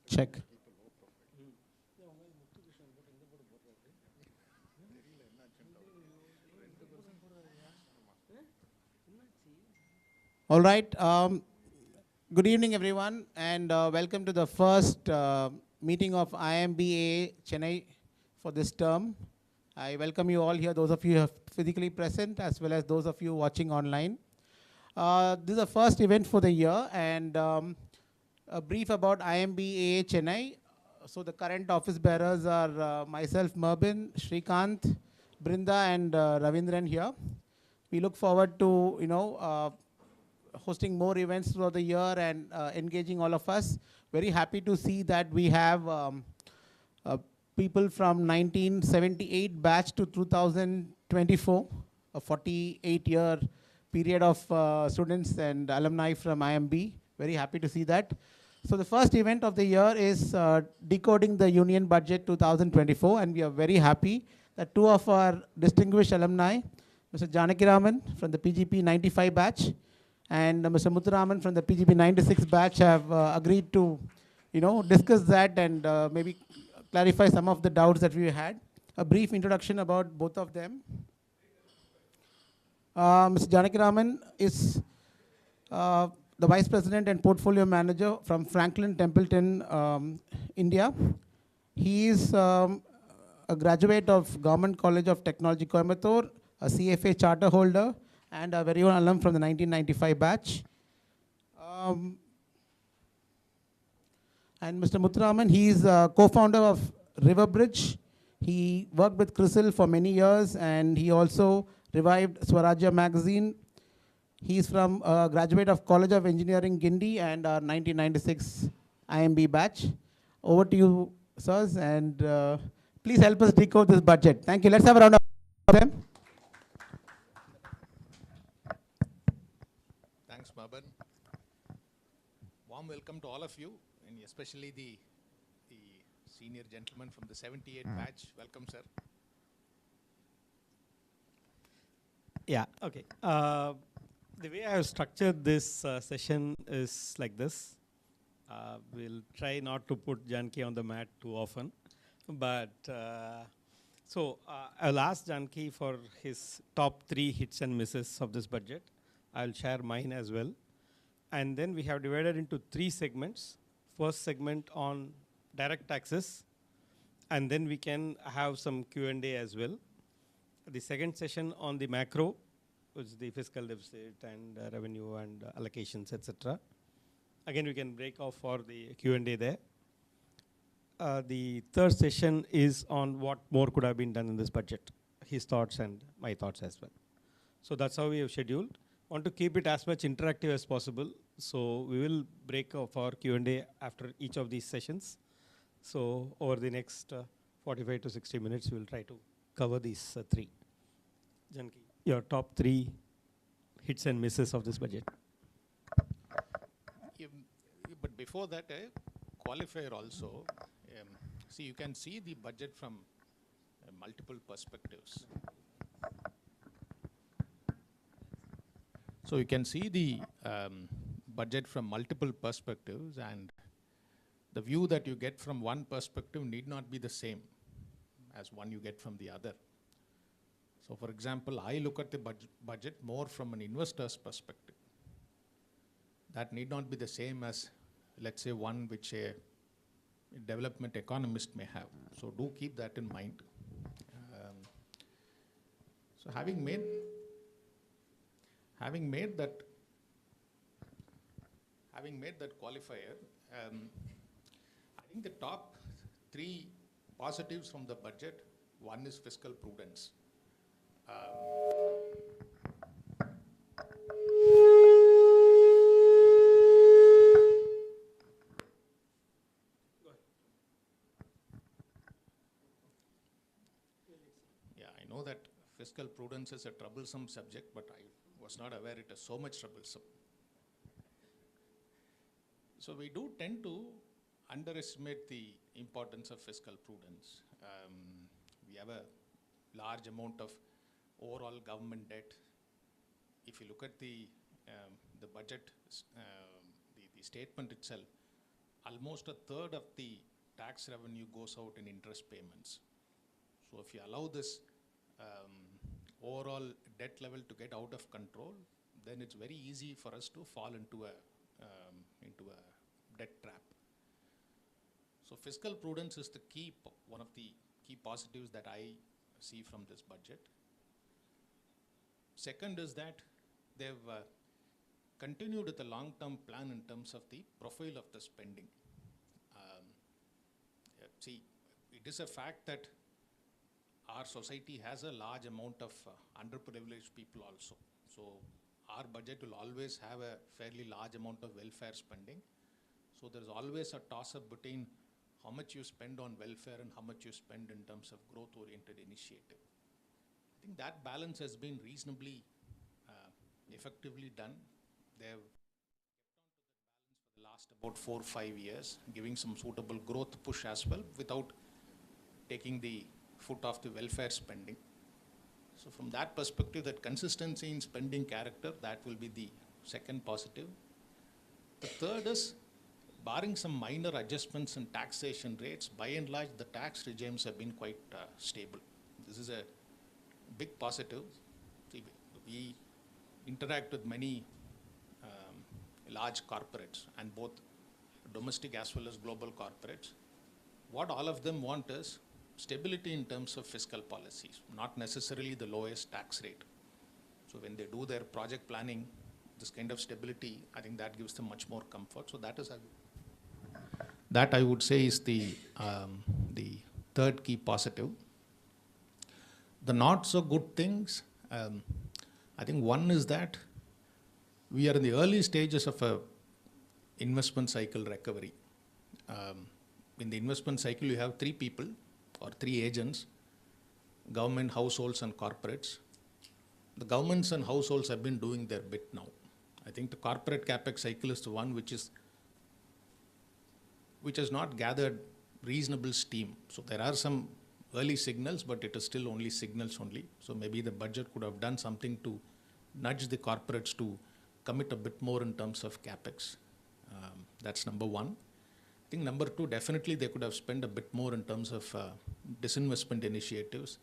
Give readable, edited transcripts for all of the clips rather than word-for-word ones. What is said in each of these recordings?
Check. All right. Good evening, everyone, and welcome to the first meeting of IIMBAA Chennai for this term. I welcome you all here, those of you who are physically present, as well as those of you watching online. This is the first event for the year, and a brief about IIMBAA Chennai. So the current office bearers are myself, Mervin, Shrikant, Brinda, and Ravindran here. We look forward to, hosting more events throughout the year and engaging all of us. Very happy to see that we have people from 1978 batch to 2024, a 48-year period of students and alumni from IIMB. Very happy to see that. So the first event of the year is Decoding the Union Budget 2024, and we are very happy that two of our distinguished alumni, Mr. Janakiraman from the PGP 95 batch and Mr. Muthuraman from the PGP 96 batch have agreed to, discuss that and maybe clarify some of the doubts that we had. A brief introduction about both of them. Mr. Janakiraman is the Vice President and Portfolio Manager from Franklin Templeton, India. He is a graduate of Government College of Technology, Coimbatore, a CFA charter holder, and a very own alum from the 1995 batch. And Mr. Muthuraman, he is a co-founder of Riverbridge. He worked with CRISIL for many years, and he also revived Swarajya magazine. He is from a graduate of College of Engineering, Guindy, and our 1996 IIMB batch. Over to you, sirs, and please help us decode this budget. Thank you. Let's have a round of applause. Thanks, Maban. Warm welcome to all of you, and especially the senior gentleman from the 78 batch. Welcome, sir. Yeah, okay. The way I have structured this session is like this. We'll try not to put Janki on the mat too often. But I'll ask Janki for his top 3 hits and misses of this budget. I'll share mine as well. And then we have divided into 3 segments. First segment on direct taxes. And then we can have some Q&A as well. The second session on the macro, which is the fiscal deficit and revenue and allocations, etc. Again, we can break off for the Q&A there. The third session is on what more could have been done in this budget, his thoughts and my thoughts as well. So that's how we have scheduled. Want to keep it as much interactive as possible. So we will break off our Q&A after each of these sessions. So over the next 45 to 60 minutes, we will try to cover these 3. Janki, your top 3 hits and misses of this budget. But before that, a qualifier also. See, you can see the budget from multiple perspectives. So you can see the budget from multiple perspectives, and the view that you get from one perspective need not be the same as one you get from the other. So for example, I look at the budget more from an investor's perspective. That need not be the same as, let's say, one which a development economist may have. So do keep that in mind. So having made that qualifier, I think the top 3 positives from the budget, one is fiscal prudence. Yeah, I know that fiscal prudence is a troublesome subject, but I was not aware it is so much troublesome. So we do tend to underestimate the importance of fiscal prudence. We have a large amount of overall government debt. If you look at the budget, the statement itself, almost a third of the tax revenue goes out in interest payments. So if you allow this overall debt level to get out of control, then it's very easy for us to fall into a debt trap. So fiscal prudence is one of the key positives that I see from this budget. Second is that they've continued with a long-term plan in terms of the profile of the spending. See, it is a fact that our society has a large amount of underprivileged people also. So our budget will always have a fairly large amount of welfare spending. So there's always a toss-up between how much you spend on welfare and how much you spend in terms of growth-oriented initiative. I think that balance has been reasonably effectively done. They have kept on to that balance for the last about 4 or 5 years, giving some suitable growth push as well without taking the foot off the welfare spending. So from that perspective, that consistency in spending character, that will be the second positive. The third is, barring some minor adjustments in taxation rates, by and large, the tax regimes have been quite stable. This is a big positive. See, we interact with many large corporates, and both domestic as well as global corporates. What all of them want is stability in terms of fiscal policies, not necessarily the lowest tax rate. So when they do their project planning, this kind of stability, I think that gives them much more comfort. So that I would say is the third key positive. The not so good things, I think one is that we are in the early stages of a investment cycle recovery. In the investment cycle, you have 3 people or 3 agents: government, households, and corporates. The governments and households have been doing their bit now. I think the corporate capex cycle is the one which has not gathered reasonable steam. So there are some early signals, but it is still only signals only. So maybe the budget could have done something to nudge the corporates to commit a bit more in terms of capex. That's number one. I think number two, definitely they could have spent a bit more in terms of disinvestment initiatives.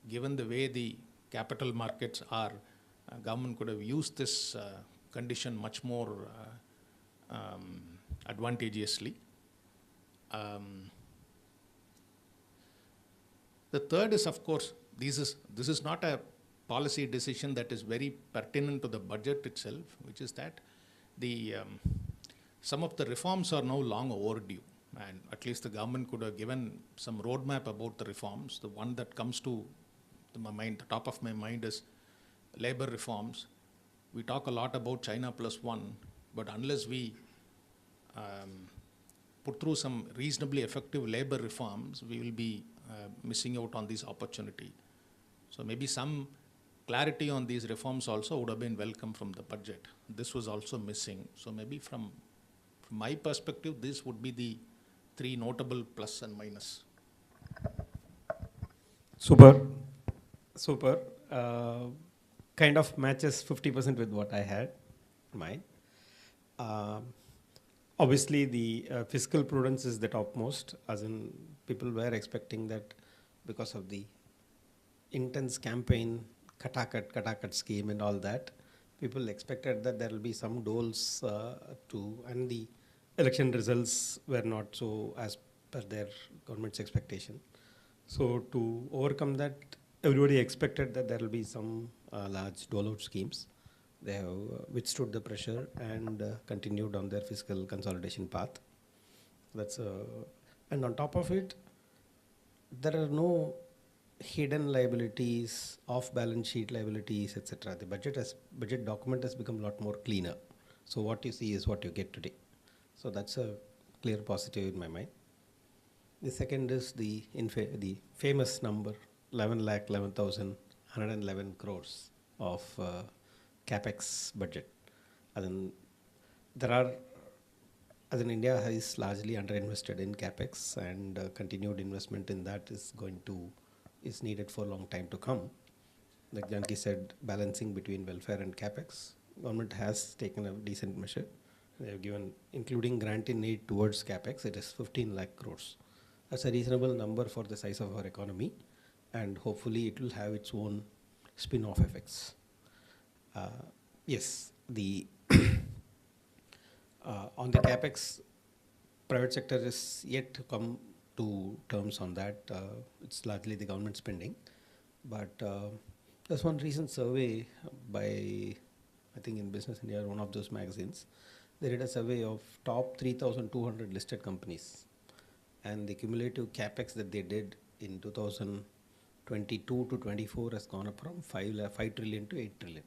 Given the way the capital markets are, government could have used this condition much more advantageously. The third is, of course, this is not a policy decision that is very pertinent to the budget itself, which is that some of the reforms are now long overdue, and at least the government could have given some roadmap about the reforms. The one that comes to my mind, the top of my mind, is labor reforms. We talk a lot about China +1, but unless we put through some reasonably effective labor reforms, we will be missing out on this opportunity. So maybe some clarity on these reforms also would have been welcome from the budget. This was also missing. So maybe from my perspective, this would be the 3 notable plus and minus. Super. Kind of matches 50% with what I had in mind. Obviously, the fiscal prudence is the topmost, as in people were expecting that because of the intense campaign, Katakat scheme and all that, people expected that there will be some doles and the election results were not so as per their government's expectation. So to overcome that, everybody expected that there will be some large dole-out schemes. They have withstood the pressure and continued on their fiscal consolidation path. And on top of it, there are no hidden liabilities, off-balance sheet liabilities, etc. The budget document has become a lot more cleaner. So what you see is what you get today. So that's a clear positive in my mind. The second is the famous number, 11,11,111 crores of capex budget. As in India is largely underinvested in capex, and continued investment in that is needed for a long time to come. like Janki said, balancing between welfare and capex. Government has taken a decent measure. They have given, including grant in aid towards capex, it is 15 lakh crores. That's a reasonable number for the size of our economy, and hopefully it will have its own spin-off effects. Yes, the on the capex, private sector is yet to come to terms on that. It's largely the government spending, but there's one recent survey by, I think in Business India, one of those magazines. They did a survey of top 3,200 listed companies, and the cumulative capex that they did in 2022 to 24 has gone up from 5 trillion to 8 trillion.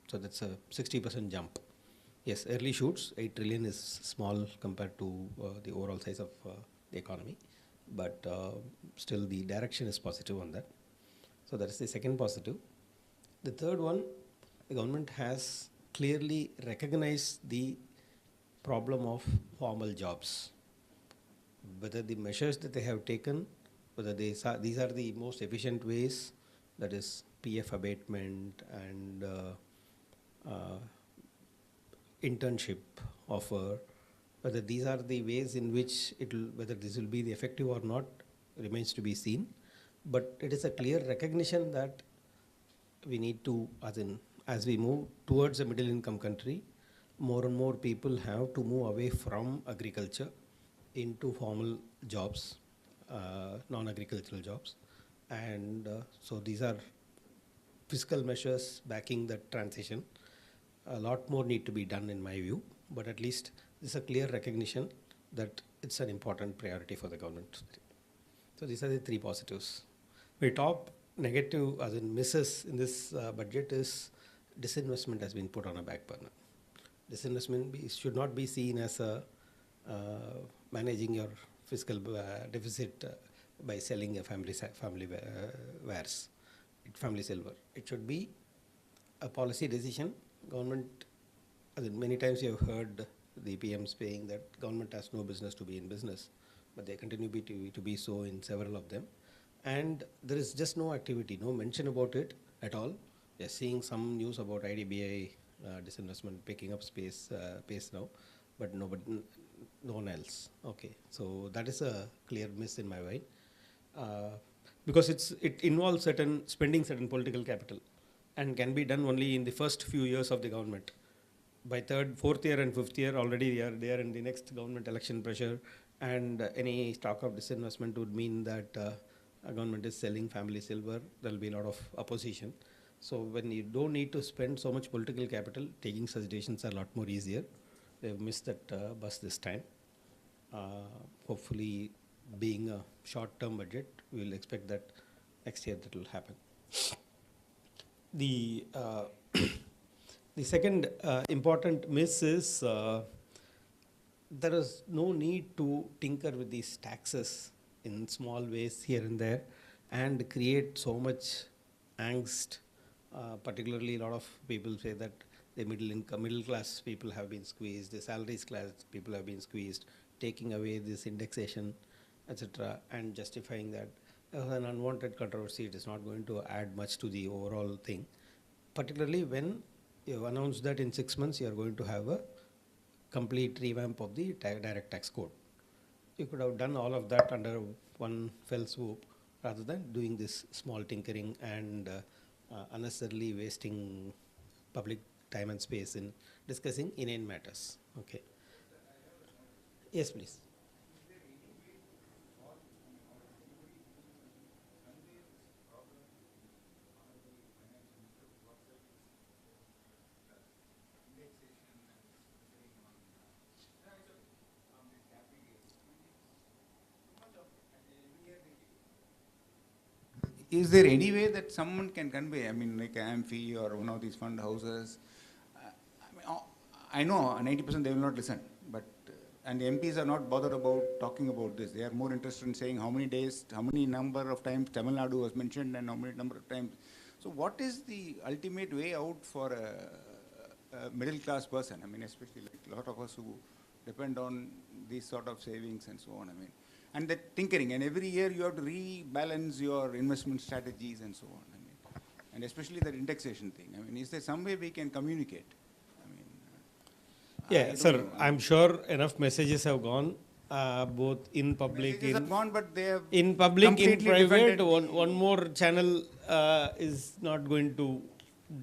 So that's a 60% jump. Yes, early shoots, 8 trillion is small compared to the overall size of the economy, but still the direction is positive on that. So that is the second positive. The third one, the government has clearly recognized the problem of formal jobs. Whether the measures that they have taken, whether these are the most efficient ways, that is PF abatement and internship offer, whether these are the ways in which whether this will be the effective or not remains to be seen. But it is a clear recognition that we need to, as we move towards a middle income country, more and more people have to move away from agriculture into formal jobs, non-agricultural jobs. And so these are fiscal measures backing that transition. A lot more need to be done in my view, but at least this is a clear recognition that it's an important priority for the government. So these are the three positives. My top negative, as in misses in this budget, is disinvestment has been put on a back burner. Disinvestment should not be seen as a managing your fiscal deficit by selling a family wares, family silver. It should be a policy decision. Government, as in many times you have heard the PM saying that government has no business to be in business, but they continue to be so in several of them. And there is just no activity, no mention about it at all. We are seeing some news about IDBI disinvestment picking up pace now, but no one else. Okay, so that is a clear miss in my mind, because it involves spending certain political capital, and can be done only in the first few years of the government. By third, fourth year and fifth year, already they are in the next government election pressure, and any talk of disinvestment would mean that a government is selling family silver. There will be a lot of opposition. So when you don't need to spend so much political capital, taking such decisions are a lot more easier. They've missed that bus this time. Hopefully, being a short-term budget, we will expect that next year that will happen. The second important miss is there is no need to tinker with these taxes in small ways here and there and create so much angst. Particularly, a lot of people say that the middle class people have been squeezed, the salaries class people have been squeezed, taking away this indexation, etc., and justifying that as an unwanted controversy. It is not going to add much to the overall thing, particularly when you have announced that in 6 months you are going to have a complete revamp of the direct tax code. You could have done all of that under one fell swoop rather than doing this small tinkering and unnecessarily wasting public time and space in discussing inane matters. Okay. Yes, please. Is there any way that someone can convey? I mean, like Amphi or one of these fund houses. I know 90% they will not listen, but and the MPs are not bothered about talking about this. They are more interested in saying how many days, how many number of times Tamil Nadu was mentioned, and how many number of times. So, what is the ultimate way out for a middle class person? I mean, especially like a lot of us who depend on these sort of savings and so on. I mean. And that tinkering, and every year you have to rebalance your investment strategies and so on. I mean, And especially that indexation thing. I mean, is there some way we can communicate? I mean, I Yeah, don't sir, know. I'm sure enough messages have gone, both in public, Messages have gone, but they have in public, in completely private. defended One more channel is not going to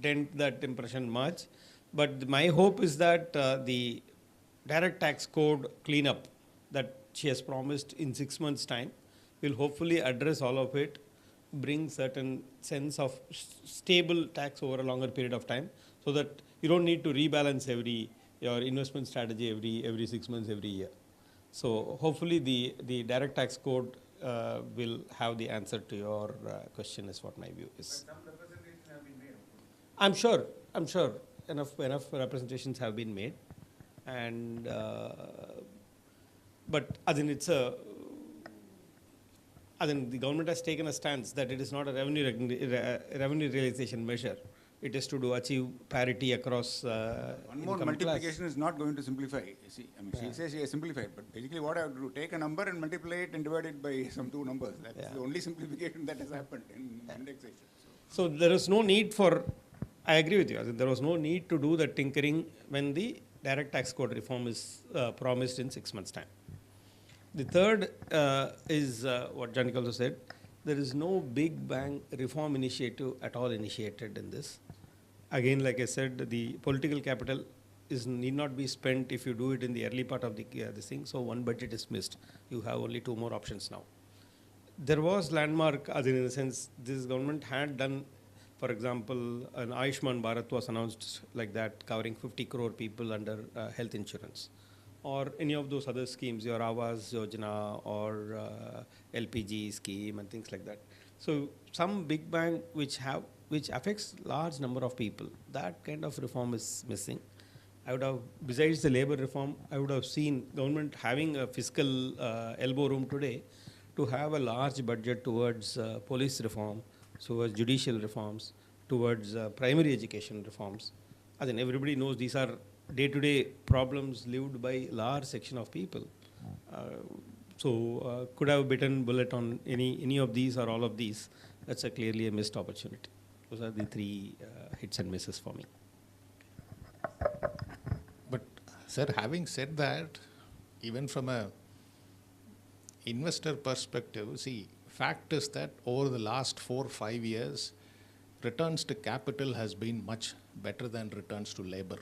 dent that impression much. But my hope is that the direct tax code cleanup that she has promised in 6 months' time will hopefully address all of it, bring certain sense of stable tax over a longer period of time, so that you don't need to rebalance your investment strategy every 6 months, every year. So hopefully the direct tax code will have the answer to your question, is what my view is. Some representations have been made. I'm sure enough representations have been made, and but I think the government has taken a stance that it is not a revenue realization measure. It is to achieve parity across One more income multiplication class. is not going to simplify. You see, I mean, she says she has simplified, but basically what I have to do, take a number and multiply it and divide it by some two numbers. That's Yeah. the only simplification that has happened in indexation. So there is no need for, I agree with you, I think there was no need to do the tinkering when the direct tax code reform is promised in 6 months' time. The third is what Janik also said, there is no big bang reform initiative at all initiated in this. Again, like I said, the political capital need not be spent if you do it in the early part of this thing, so one budget is missed. You have only two more options now. There was landmark, as in the sense, this government had done, for example, an Ayushman Bharat was announced like that, covering 50 crore people under health insurance, or any of those other schemes, your Awas Yojana or LPG scheme and things like that. So some big bang which affects large number of people, that kind of reform is missing. I would have, besides the labor reform, I would have seen government having a fiscal elbow room today to have a large budget towards police reform, towards judicial reforms, towards primary education reforms. I think everybody knows these are day-to-day problems lived by large section of people. So could have bitten bullet on any of these or all of these. That's clearly a missed opportunity. Those are the three hits and misses for me. But, sir, having said that, even from a investor perspective, see, fact is that over the last 4 or 5 years, returns to capital has been much better than returns to labor.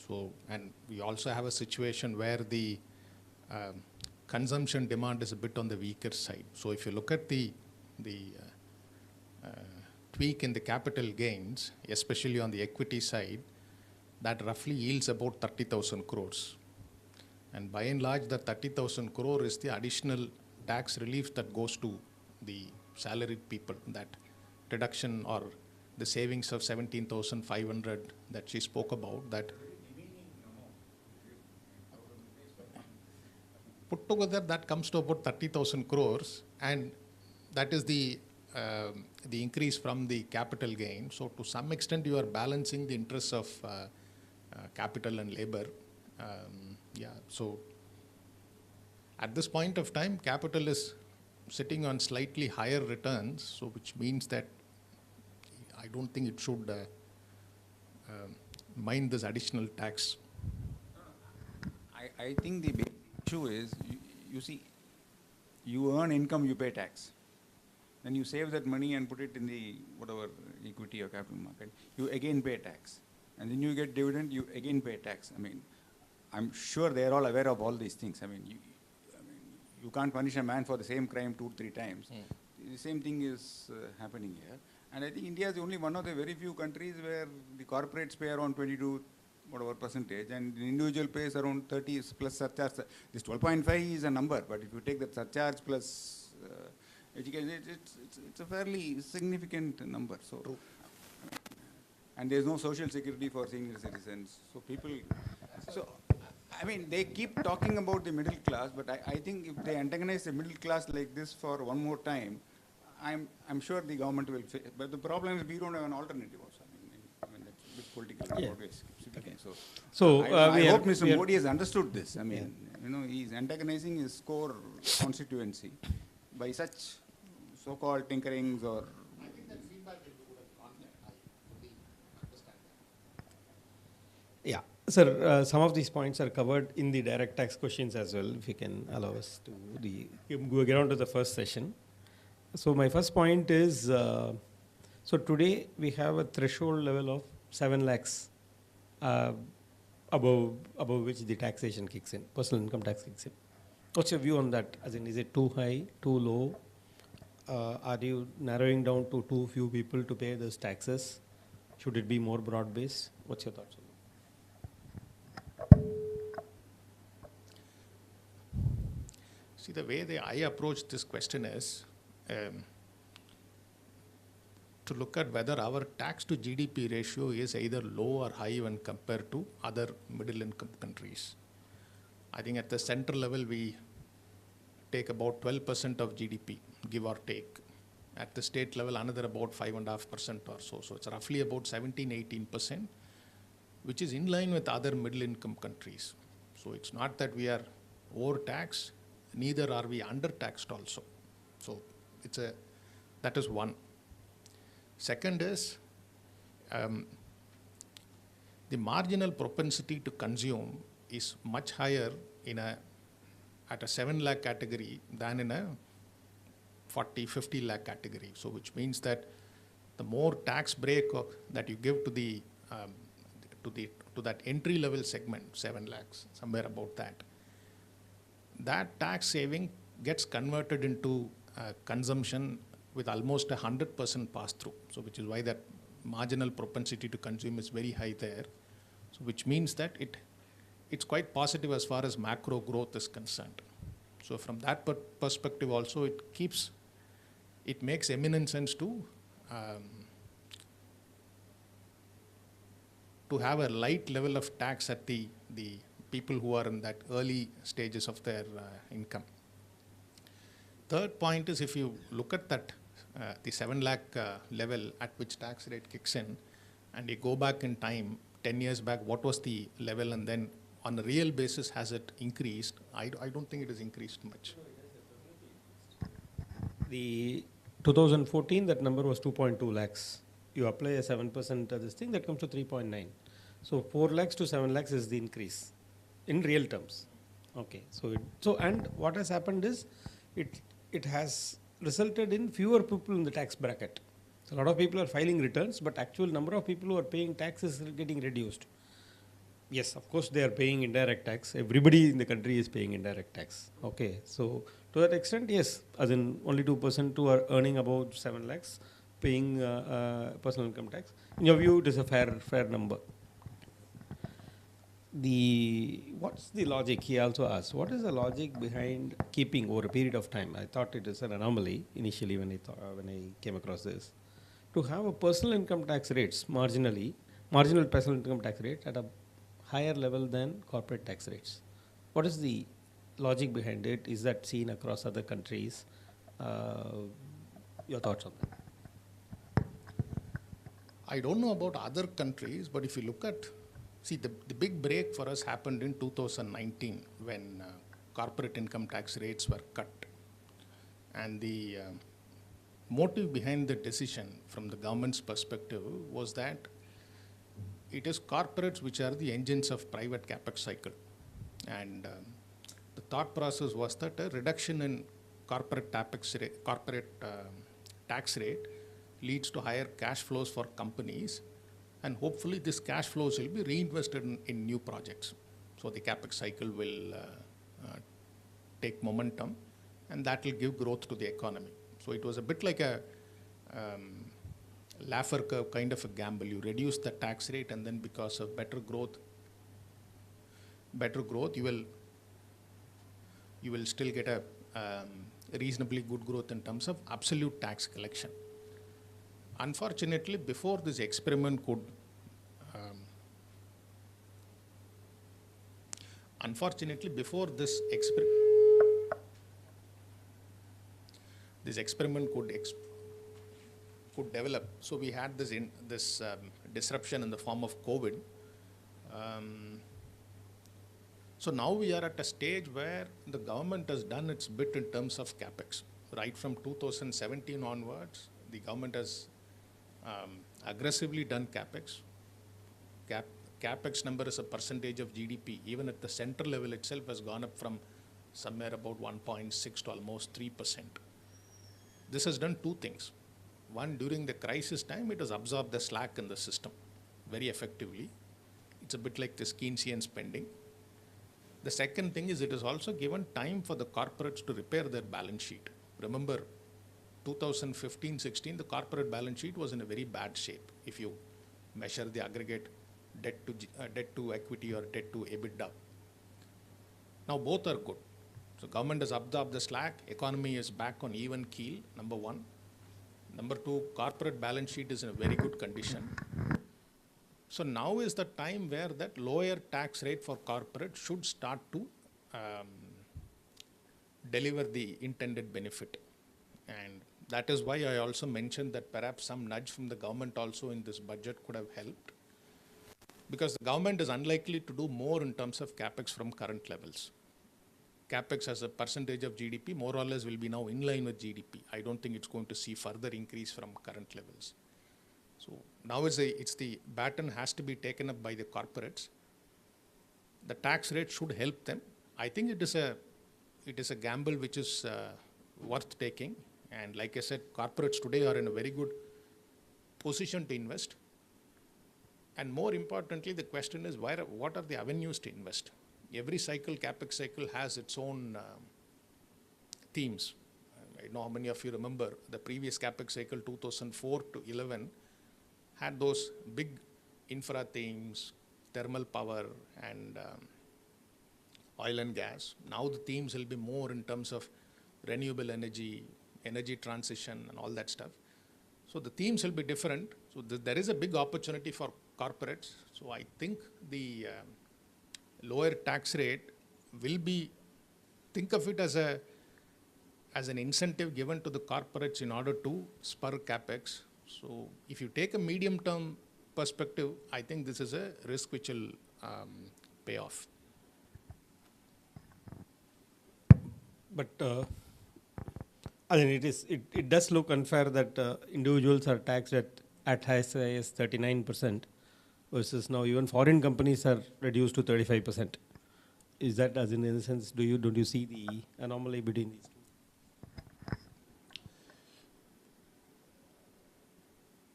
So, and we also have a situation where the consumption demand is a bit on the weaker side. So, if you look at the tweak in the capital gains, especially on the equity side, that roughly yields about 30,000 crores. And by and large, the 30,000 crore is the additional tax relief that goes to the salaried people. That reduction or the savings of 17,500 that she spoke about, that put together, that comes to about 30,000 crores, and that is the increase from the capital gain. So to some extent, you are balancing the interests of capital and labor. Yeah, so at this point of time, capital is sitting on slightly higher returns, so which means that I don't think it should mind this additional tax. I think the big issue is, you see, you earn income, you pay tax. Then you save that money and put it in the whatever equity or capital market, you again pay tax. And then you get dividend, you again pay tax. I mean, I'm sure they're all aware of all these things. I mean, you can't punish a man for the same crime 2-3 times. The same thing is happening here. And I think India is only one of the very few countries where the corporates pay around 22 whatever percentage, and the individual pays around 30 plus surcharge. This 12.5 is a number, but if you take that surcharge plus education, it's a fairly significant number. So, and there's no social security for senior citizens. So people, so I mean, they keep talking about the middle class, but I think if they antagonize the middle class like this for one more time, I'm sure the government will fail. But the problem is we don't have an alternative also. I mean that's a bit political. Yeah. Always keeps repeating. So I hope we Mr. are- Modi has understood this. I mean, you know, he's antagonizing his core constituency by such so-called tinkerings or. Yeah, sir, some of these points are covered in the direct tax questions as well, if you can allow us to get on to the first session. So my first point is, so today we have a threshold level of 7 lakhs uh, above which the taxation kicks in, personal income tax kicks in. What's your view on that? As in, is it too high, too low? Are you narrowing down to too few people to pay those taxes? Should it be more broad-based? What's your thoughts on that? See, the way I approach this question is to look at whether our tax to GDP ratio is either low or high when compared to other middle income countries. I think at the center level, we take about 12% of GDP, give or take. At the state level, another about 5.5% or so. So it's roughly about 17-18%, which is in line with other middle income countries. So it's not that we are overtaxed, neither are we undertaxed also. So that is one. Second is the marginal propensity to consume is much higher at a 7 lakh category than in a 40, 50 lakh category. So which means that the more tax break that you give to that entry level segment, 7 lakhs, somewhere about that tax saving gets converted into consumption with almost 100% pass through. So which is why that marginal propensity to consume is very high there. So which means that it's quite positive as far as macro growth is concerned. So from that perspective also, it makes eminent sense to have a light level of tax at the people who are in that early stages of their income. Third point is, if you look at that the 7 lakh level at which tax rate kicks in, and you go back in time, 10 years back, what was the level, and then on a real basis, has it increased? I don't think it has increased much. The 2014, that number was 2.2 lakhs. You apply a 7% of this thing, that comes to 3.9. So 4 lakhs to 7 lakhs is the increase in real terms. Okay, and what has happened is it has resulted in fewer people in the tax bracket. So a lot of people are filing returns, but actual number of people who are paying tax is getting reduced. Yes, of course they are paying indirect tax. Everybody in the country is paying indirect tax. Okay, so to that extent, yes, as in only 2% who are earning about 7 lakhs paying personal income tax. In your view, it is a fair number. What's the logic? He also asked, what is the logic behind keeping over a period of time? I thought it is an anomaly initially when I came across this, to have a personal income tax rates marginal personal income tax rate at a higher level than corporate tax rates. What is the logic behind it? Is that seen across other countries? Your thoughts on that? I don't know about other countries, but if you look at, the big break for us happened in 2019 when corporate income tax rates were cut. And the motive behind the decision from the government's perspective was that it is corporates which are the engines of private capex cycle. And the thought process was that a reduction in corporate tax rate leads to higher cash flows for companies, and hopefully this cash flows will be reinvested in new projects. So the capex cycle will take momentum, and that will give growth to the economy. So it was a bit like a Laffer curve kind of a gamble. You reduce the tax rate, and then because of better growth, you will still get a reasonably good growth in terms of absolute tax collection. Unfortunately, before this experiment could could develop. So we had this disruption in the form of COVID. So now we are at a stage where the government has done its bit in terms of capex. Right from 2017 onwards, the government has aggressively done capex. capex number as a percentage of GDP, even at the center level itself, has gone up from somewhere about 1.6 to almost 3%. This has done two things. One, during the crisis time, it has absorbed the slack in the system very effectively. It's a bit like this Keynesian spending. The second thing is it has also given time for the corporates to repair their balance sheet. Remember, 2015-16, the corporate balance sheet was in a very bad shape if you measure the aggregate debt to equity or debt to EBITDA. Now both are good. So government has absorbed the slack, economy is back on even keel, number one. Number two, corporate balance sheet is in a very good condition. So now is the time where that lower tax rate for corporate should start to deliver the intended benefit. And that is why I also mentioned that perhaps some nudge from the government also in this budget could have helped. Because the government is unlikely to do more in terms of capex from current levels. Capex as a percentage of GDP more or less will be now in line with GDP. I don't think it's going to see further increase from current levels. So now it's the baton has to be taken up by the corporates. The tax rate should help them. I think it is a gamble which is worth taking. And like I said, corporates today are in a very good position to invest. And more importantly, the question is what are the avenues to invest? Every cycle, capex cycle, has its own themes. I know how many of you remember the previous capex cycle, 2004 to 11, had those big infra themes, thermal power and oil and gas. Now the themes will be more in terms of renewable energy, energy transition and all that stuff. So the themes will be different. So there is a big opportunity for corporates. So I think the lower tax rate will be, think of it as an incentive given to the corporates in order to spur capex. So if you take a medium term perspective, I think this is a risk which will pay off. But I mean, it does look unfair that individuals are taxed at highest as 39%, versus now even foreign companies are reduced to 35%. Is that, as in a sense, don't you see the anomaly between these two?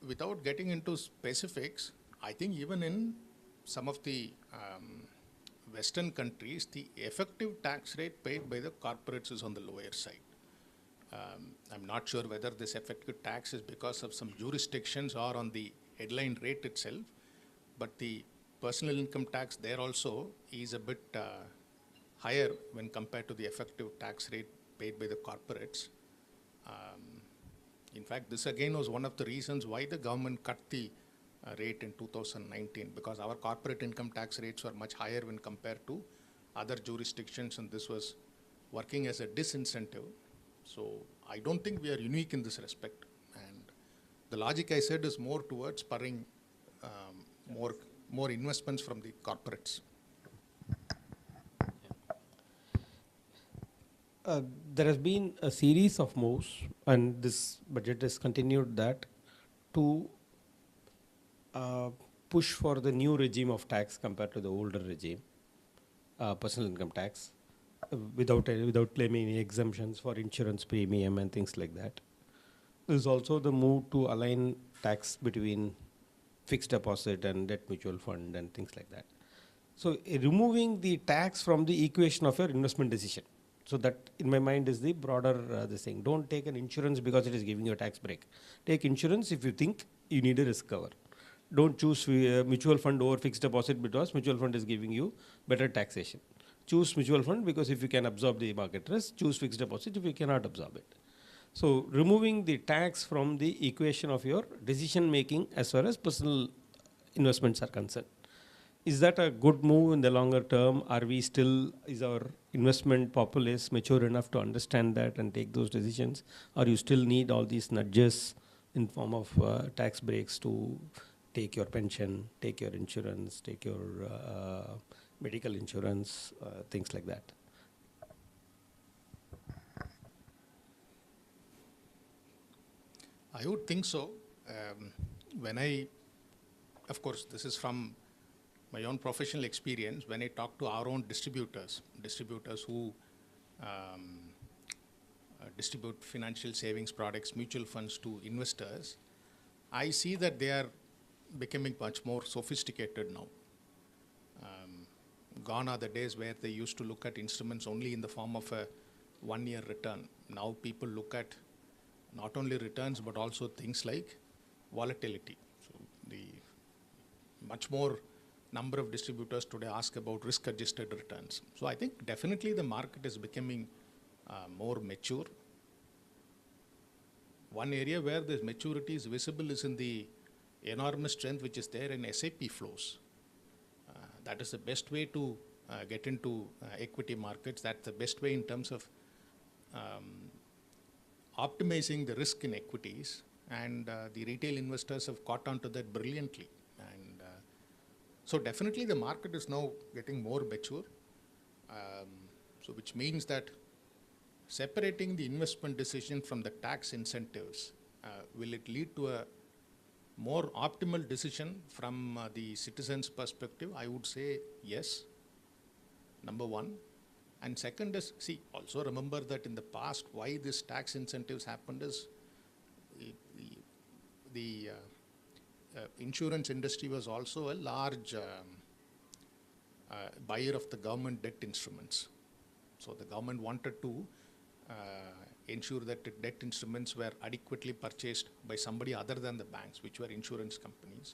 Without getting into specifics, I think even in some of the Western countries, the effective tax rate paid by the corporates is on the lower side. I'm not sure whether this effective tax is because of some jurisdictions or on the headline rate itself, but the personal income tax there also is a bit higher when compared to the effective tax rate paid by the corporates. In fact, this again was one of the reasons why the government cut the rate in 2019, because our corporate income tax rates were much higher when compared to other jurisdictions, and this was working as a disincentive. So I don't think we are unique in this respect. And the logic I said is more towards spurring more investments from the corporates. There has been a series of moves, and this budget has continued that, to push for the new regime of tax compared to the older regime, personal income tax, without claiming any exemptions for insurance premium and things like that. There is also the move to align tax between fixed deposit and debt mutual fund and things like that. So removing the tax from the equation of your investment decision. So that, in my mind, is the broader this thing. Don't take an insurance because it is giving you a tax break. Take insurance if you think you need a risk cover. Don't choose mutual fund over fixed deposit because mutual fund is giving you better taxation. Choose mutual fund because if you can absorb the market risk. Choose fixed deposit if you cannot absorb it. So removing the tax from the equation of your decision making as far as personal investments are concerned. Is that a good move in the longer term? Is our investment populace mature enough to understand that and take those decisions? Or you still need all these nudges in form of tax breaks to take your pension, take your insurance, take your medical insurance, things like that? I would think so. Of course, this is from my own professional experience, when I talk to our own distributors who distribute financial savings products, mutual funds to investors, I see that they are becoming much more sophisticated now. Gone are the days where they used to look at instruments only in the form of a 1-year return. Now people look at not only returns but also things like volatility. So the much more number of distributors today ask about risk-adjusted returns. So I think definitely the market is becoming more mature. One area where this maturity is visible is in the enormous strength which is there in SIP flows. That is the best way to get into equity markets. That's the best way in terms of optimizing the risk in equities, and the retail investors have caught on to that brilliantly. And so definitely the market is now getting more mature, so which means that separating the investment decision from the tax incentives, will it lead to a more optimal decision from the citizen's perspective? I would say yes, number one. And second is, see, also remember that in the past, why these tax incentives happened is the insurance industry was also a large buyer of the government debt instruments. So the government wanted to ensure that the debt instruments were adequately purchased by somebody other than the banks, which were insurance companies.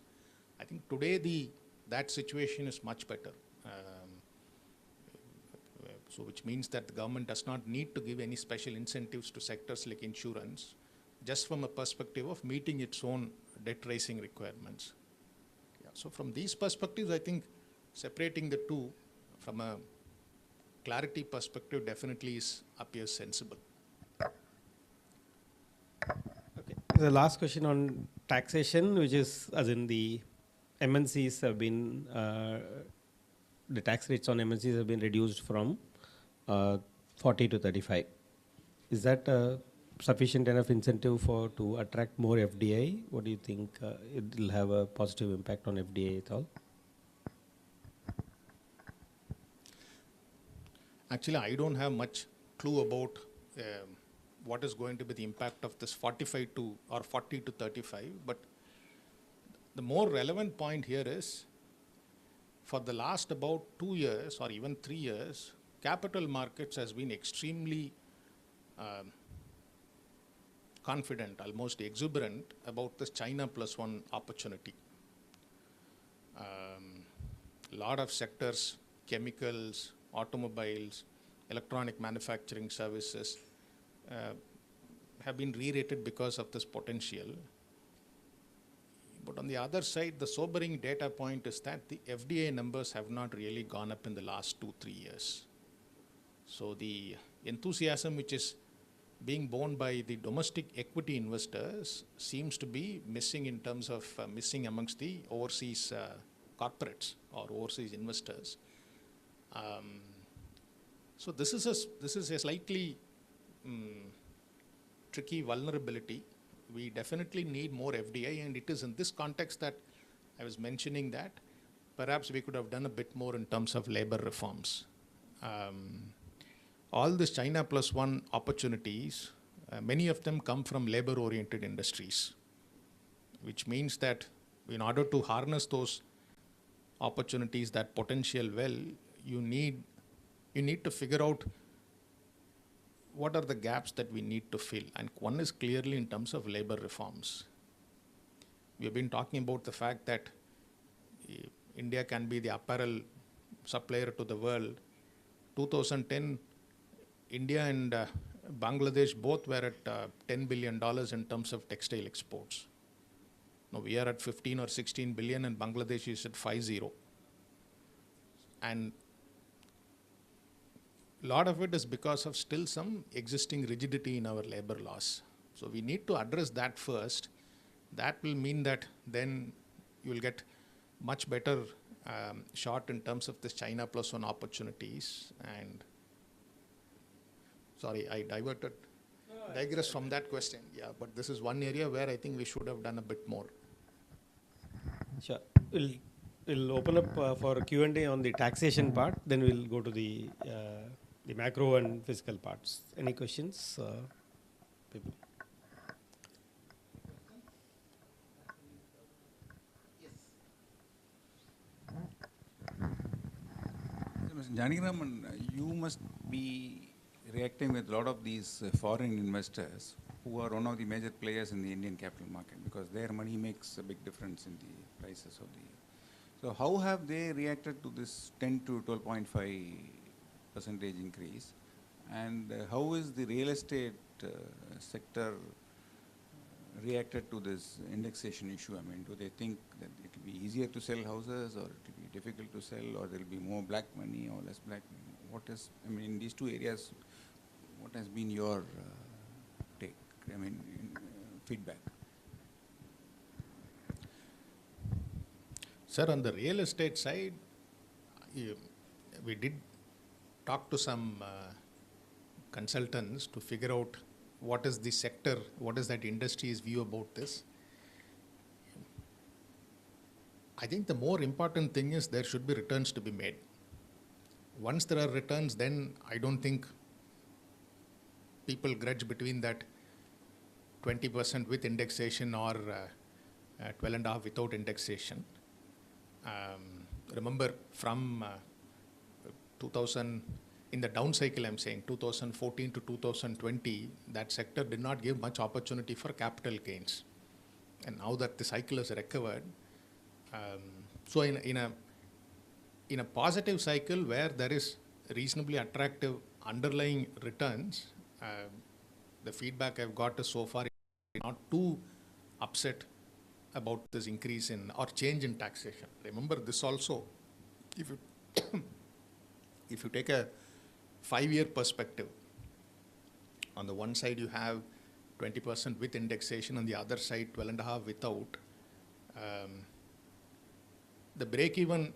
I think today that situation is much better. So which means that the government does not need to give any special incentives to sectors like insurance, just from a perspective of meeting its own debt raising requirements. Yeah, so from these perspectives, I think separating the two from a clarity perspective definitely appears sensible. Okay. The last question on taxation, which is as in the MNCs have been, the tax rates on MNCs have been reduced from 40 to 35. Is that sufficient enough incentive to attract more FDI? What do you think? It will have a positive impact on FDI at all? Actually, I don't have much clue about what is going to be the impact of this 45 to or 40 to 35, but the more relevant point here is, for the last about 2 years or even 3 years, capital markets has been extremely confident, almost exuberant about this China plus one opportunity. A lot of sectors, chemicals, automobiles, electronic manufacturing services, have been re-rated because of this potential. But on the other side, the sobering data point is that the FDI numbers have not really gone up in the last 2-3 years. So the enthusiasm which is being borne by the domestic equity investors seems to be missing in terms of missing amongst the overseas corporates or overseas investors. So this is a slightly tricky vulnerability. We definitely need more FDI, and it is in this context that I was mentioning that perhaps we could have done a bit more in terms of labor reforms. All this China plus one opportunities, many of them come from labor-oriented industries, which means that in order to harness those opportunities, that potential well, you need to figure out what are the gaps that we need to fill. And one is clearly in terms of labor reforms. We have been talking about the fact that India can be the apparel supplier to the world. 2010, India and Bangladesh both were at $10 billion in terms of textile exports. Now we are at 15 or 16 billion and Bangladesh is at 50. And a lot of it is because of still some existing rigidity in our labor laws. So we need to address that first. That will mean that then you will get much better shot in terms of this China plus one opportunities. And sorry, I digress from that question. Yeah, but this is one area where I think we should have done a bit more. Sure. We'll we'll open up for Q&A on the taxation part, then we'll go to the macro and fiscal parts. Any questions, people? Mr. Janakiraman, you must be reacting with a lot of these foreign investors who are one of the major players in the Indian capital market, because their money makes a big difference in the prices of the. So how have they reacted to this 10 to 12.5% increase? And how is the real estate sector reacted to this indexation issue? I mean, do they think that it will be easier to sell houses, or it will be difficult to sell, or there will be more black money or less black money? What is, I mean, in these two areas, what has been your take, I mean, feedback? Sir, on the real estate side, we did talk to some consultants to figure out what is the sector, what is that industry's view about this. I think the more important thing is there should be returns to be made. Once there are returns, then I don't think people grudge between that 20% with indexation or 12.5% without indexation. Remember from 2000, in the down cycle I'm saying, 2014 to 2020, that sector did not give much opportunity for capital gains. And now that the cycle has recovered, so in a positive cycle where there is reasonably attractive underlying returns, the feedback I've got is so far not too upset about this increase in or change in taxation. Remember this also, if you if you take a 5-year perspective, on the one side you have 20% with indexation, on the other side 12.5% without. The break-even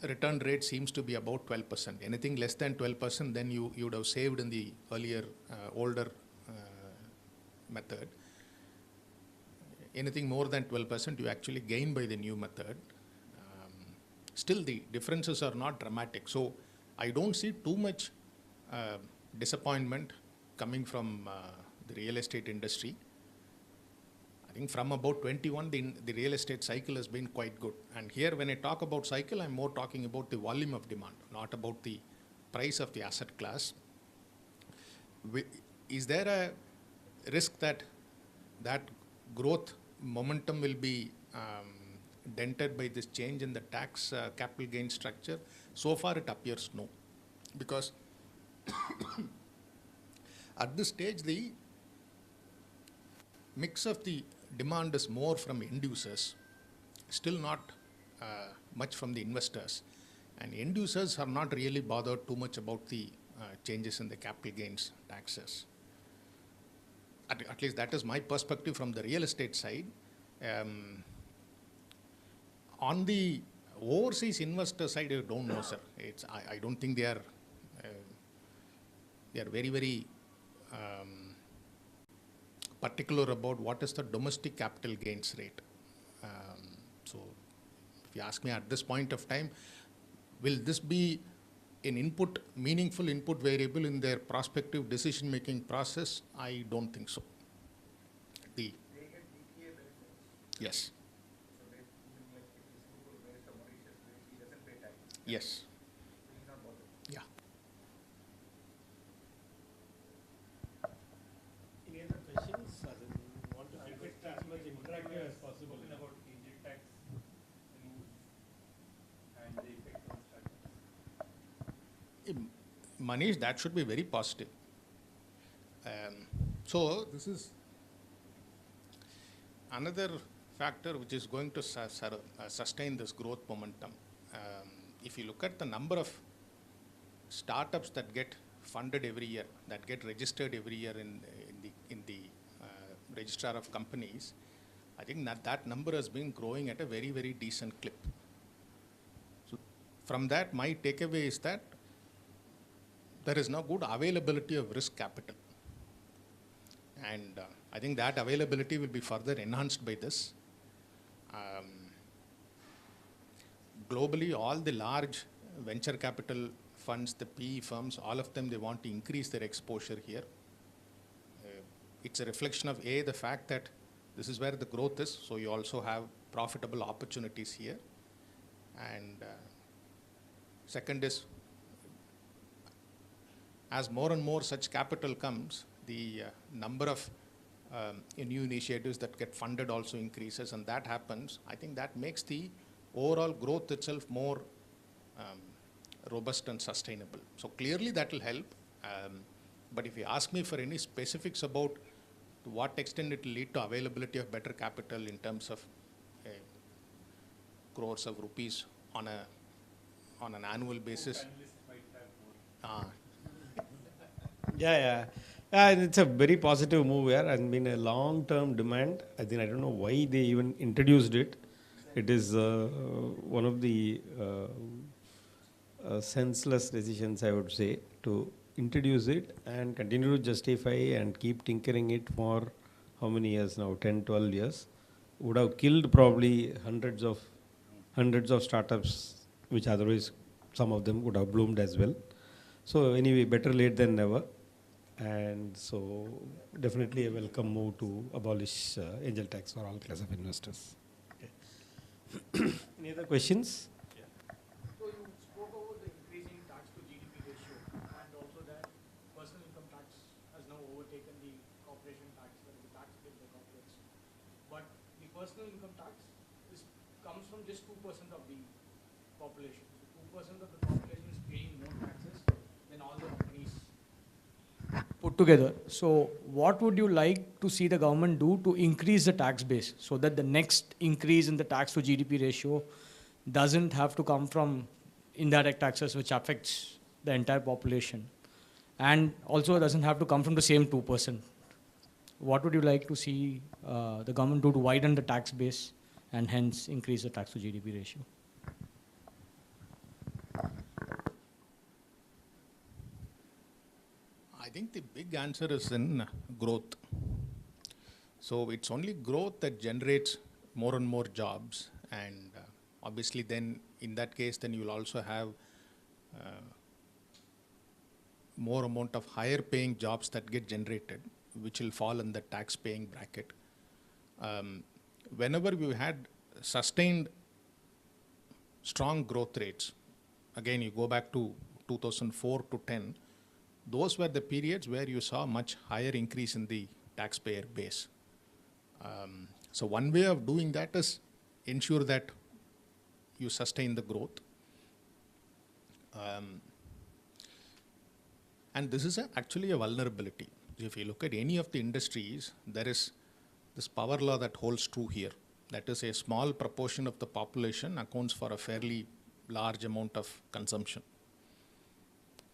return rate seems to be about 12%. Anything less than 12%, then you would have saved in the earlier, older method. Anything more than 12%, you actually gain by the new method. Still, the differences are not dramatic. So I don't see too much disappointment coming from the real estate industry. I think from about 21, the real estate cycle has been quite good. And here, when I talk about cycle, I'm more talking about the volume of demand, not about the price of the asset class. Is there a risk that that growth momentum will be dented by this change in the tax capital gain structure? So far, it appears no. Because at this stage, the mix of the demand is more from end users, still not much from the investors. And end users are not really bothered too much about the changes in the capital gains taxes. At least that is my perspective from the real estate side. On the overseas investor side, I don't know, sir. I don't think they are very, very particular about what is the domestic capital gains rate. So if you ask me at this point of time, will this be an meaningful input variable in their prospective decision-making process? I don't think so. Yes. Yes. Yeah. Any other questions? I want to keep it as much interactive as possible. About Indian tax and the effect on startups. Manish, that should be very positive. So this is another factor which is going to sustain this growth momentum. If you look at the number of startups that get funded every year, that get registered every year in the registrar of companies, I think that number has been growing at a very, very decent clip. So from that, my takeaway is that there is now good availability of risk capital. And I think that availability will be further enhanced by this. globally, all the large venture capital funds, the PE firms, all of them, they want to increase their exposure here. It's a reflection of the fact that this is where the growth is, so you also have profitable opportunities here. And second is, as more and more such capital comes, the number of new initiatives that get funded also increases, and that happens. I think that makes the overall growth itself more robust and sustainable. So clearly that will help. But if you ask me for any specifics about to what extent it will lead to availability of better capital in terms of crores of rupees on an annual basis. Yeah. It's a very positive move here and been a long-term demand. I don't know why they even introduced it. It is one of the senseless decisions, I would say, to introduce it and continue to justify and keep tinkering it for how many years now, 10, 12 years. Would have killed probably hundreds of startups, which otherwise some of them would have bloomed as well. So anyway, better late than never. And so definitely a welcome move to abolish angel tax for all class of investors. Okay. Any other questions? So you spoke about the increasing tax to GDP ratio and also that personal income tax has now overtaken the corporation tax, that is the tax paid by corporates. But the personal income tax comes from just 2% of the population. So 2% of the population is paying more taxes than all the companies put together. So what would you like to see the government do to increase the tax base so that the next increase in the tax to GDP ratio doesn't have to come from indirect taxes, which affects the entire population, and also doesn't have to come from the same 2%? What would you like to see the government do to widen the tax base and hence increase the tax to GDP ratio? I think the big answer is in growth. So it's only growth that generates more and more jobs, and obviously then in that case then you'll also have more amount of higher paying jobs that get generated, which will fall in the tax paying bracket. Whenever we had sustained strong growth rates, again you go back to 2004 to 10, those were the periods where you saw much higher increase in the taxpayer base. So one way of doing that is ensure that you sustain the growth. And this is actually a vulnerability. If you look at any of the industries, there is this power law that holds true here. That is, a small proportion of the population accounts for a fairly large amount of consumption.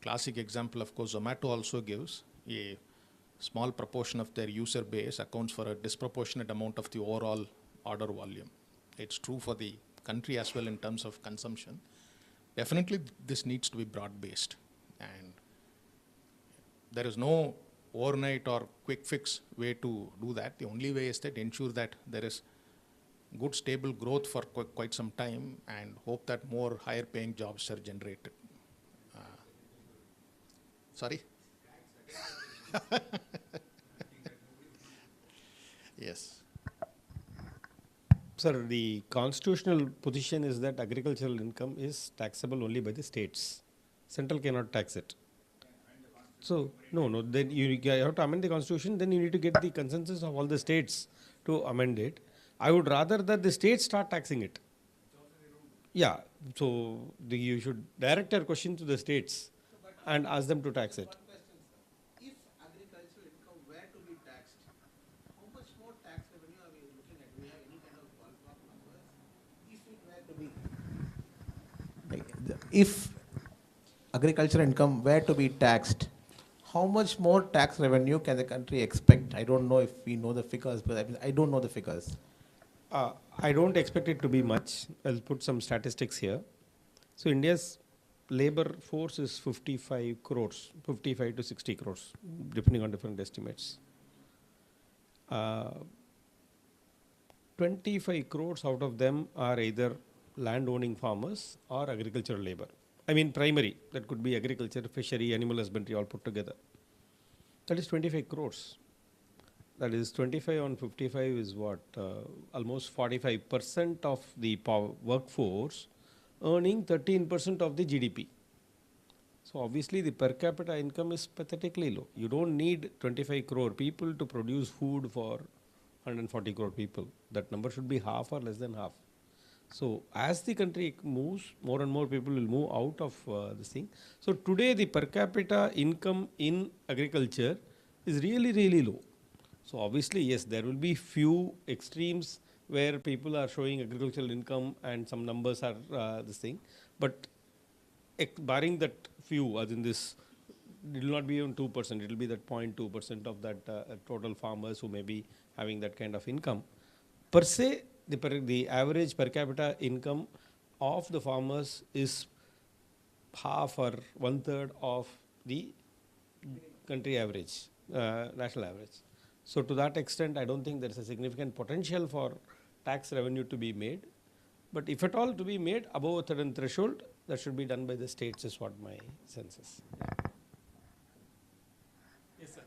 Classic example, of course, Zomato also gives a small proportion of their user base accounts for a disproportionate amount of the overall order volume. It's true for the country as well in terms of consumption. Definitely this needs to be broad-based, and there is no overnight or quick fix way to do that. The only way is that ensure that there is good stable growth for quite some time and hope that more higher paying jobs are generated. Sorry? Yes. Sir, the constitutional position is that agricultural income is taxable only by the states. Central cannot tax it. So, no, then you have to amend the constitution, then you need to get the consensus of all the states to amend it. I would rather that the states start taxing it. Yeah, so you should direct your question to the states and ask them to tax it. One question, sir. If agricultural income were to be taxed, how much more tax revenue are we looking at? Do we have any kind of ballpark numbers? If it were to be, if agricultural income were to be taxed, how much more tax revenue can the country expect? I don't know if we know the figures, but I don't know the figures. I don't expect it to be much. I'll put some statistics here. So India's labor force is 55 crores, 55 to 60 crores, depending on different estimates. 25 crores out of them are either land owning farmers or agricultural labor. I mean primary, that could be agriculture, fishery, animal husbandry all put together. That is 25 crores. That is 25 on 55 is what? Almost 45% of the workforce earning 13% of the GDP. So obviously the per capita income is pathetically low. You don't need 25 crore people to produce food for 140 crore people. That number should be half or less than half. So as the country moves, more and more people will move out of this thing. So today the per capita income in agriculture is really, really low. So obviously, yes, there will be few extremes where people are showing agricultural income and some numbers are this thing. But barring that few, as in this, it will not be even 2%, it will be that 0.2% of that total farmers who may be having that kind of income. Per se, the average per capita income of the farmers is half or one-third of the country average, national average. So to that extent, I don't think there is a significant potential for tax revenue to be made. But if at all to be made above a certain threshold, that should be done by the states is what my sense is. Yes, sir.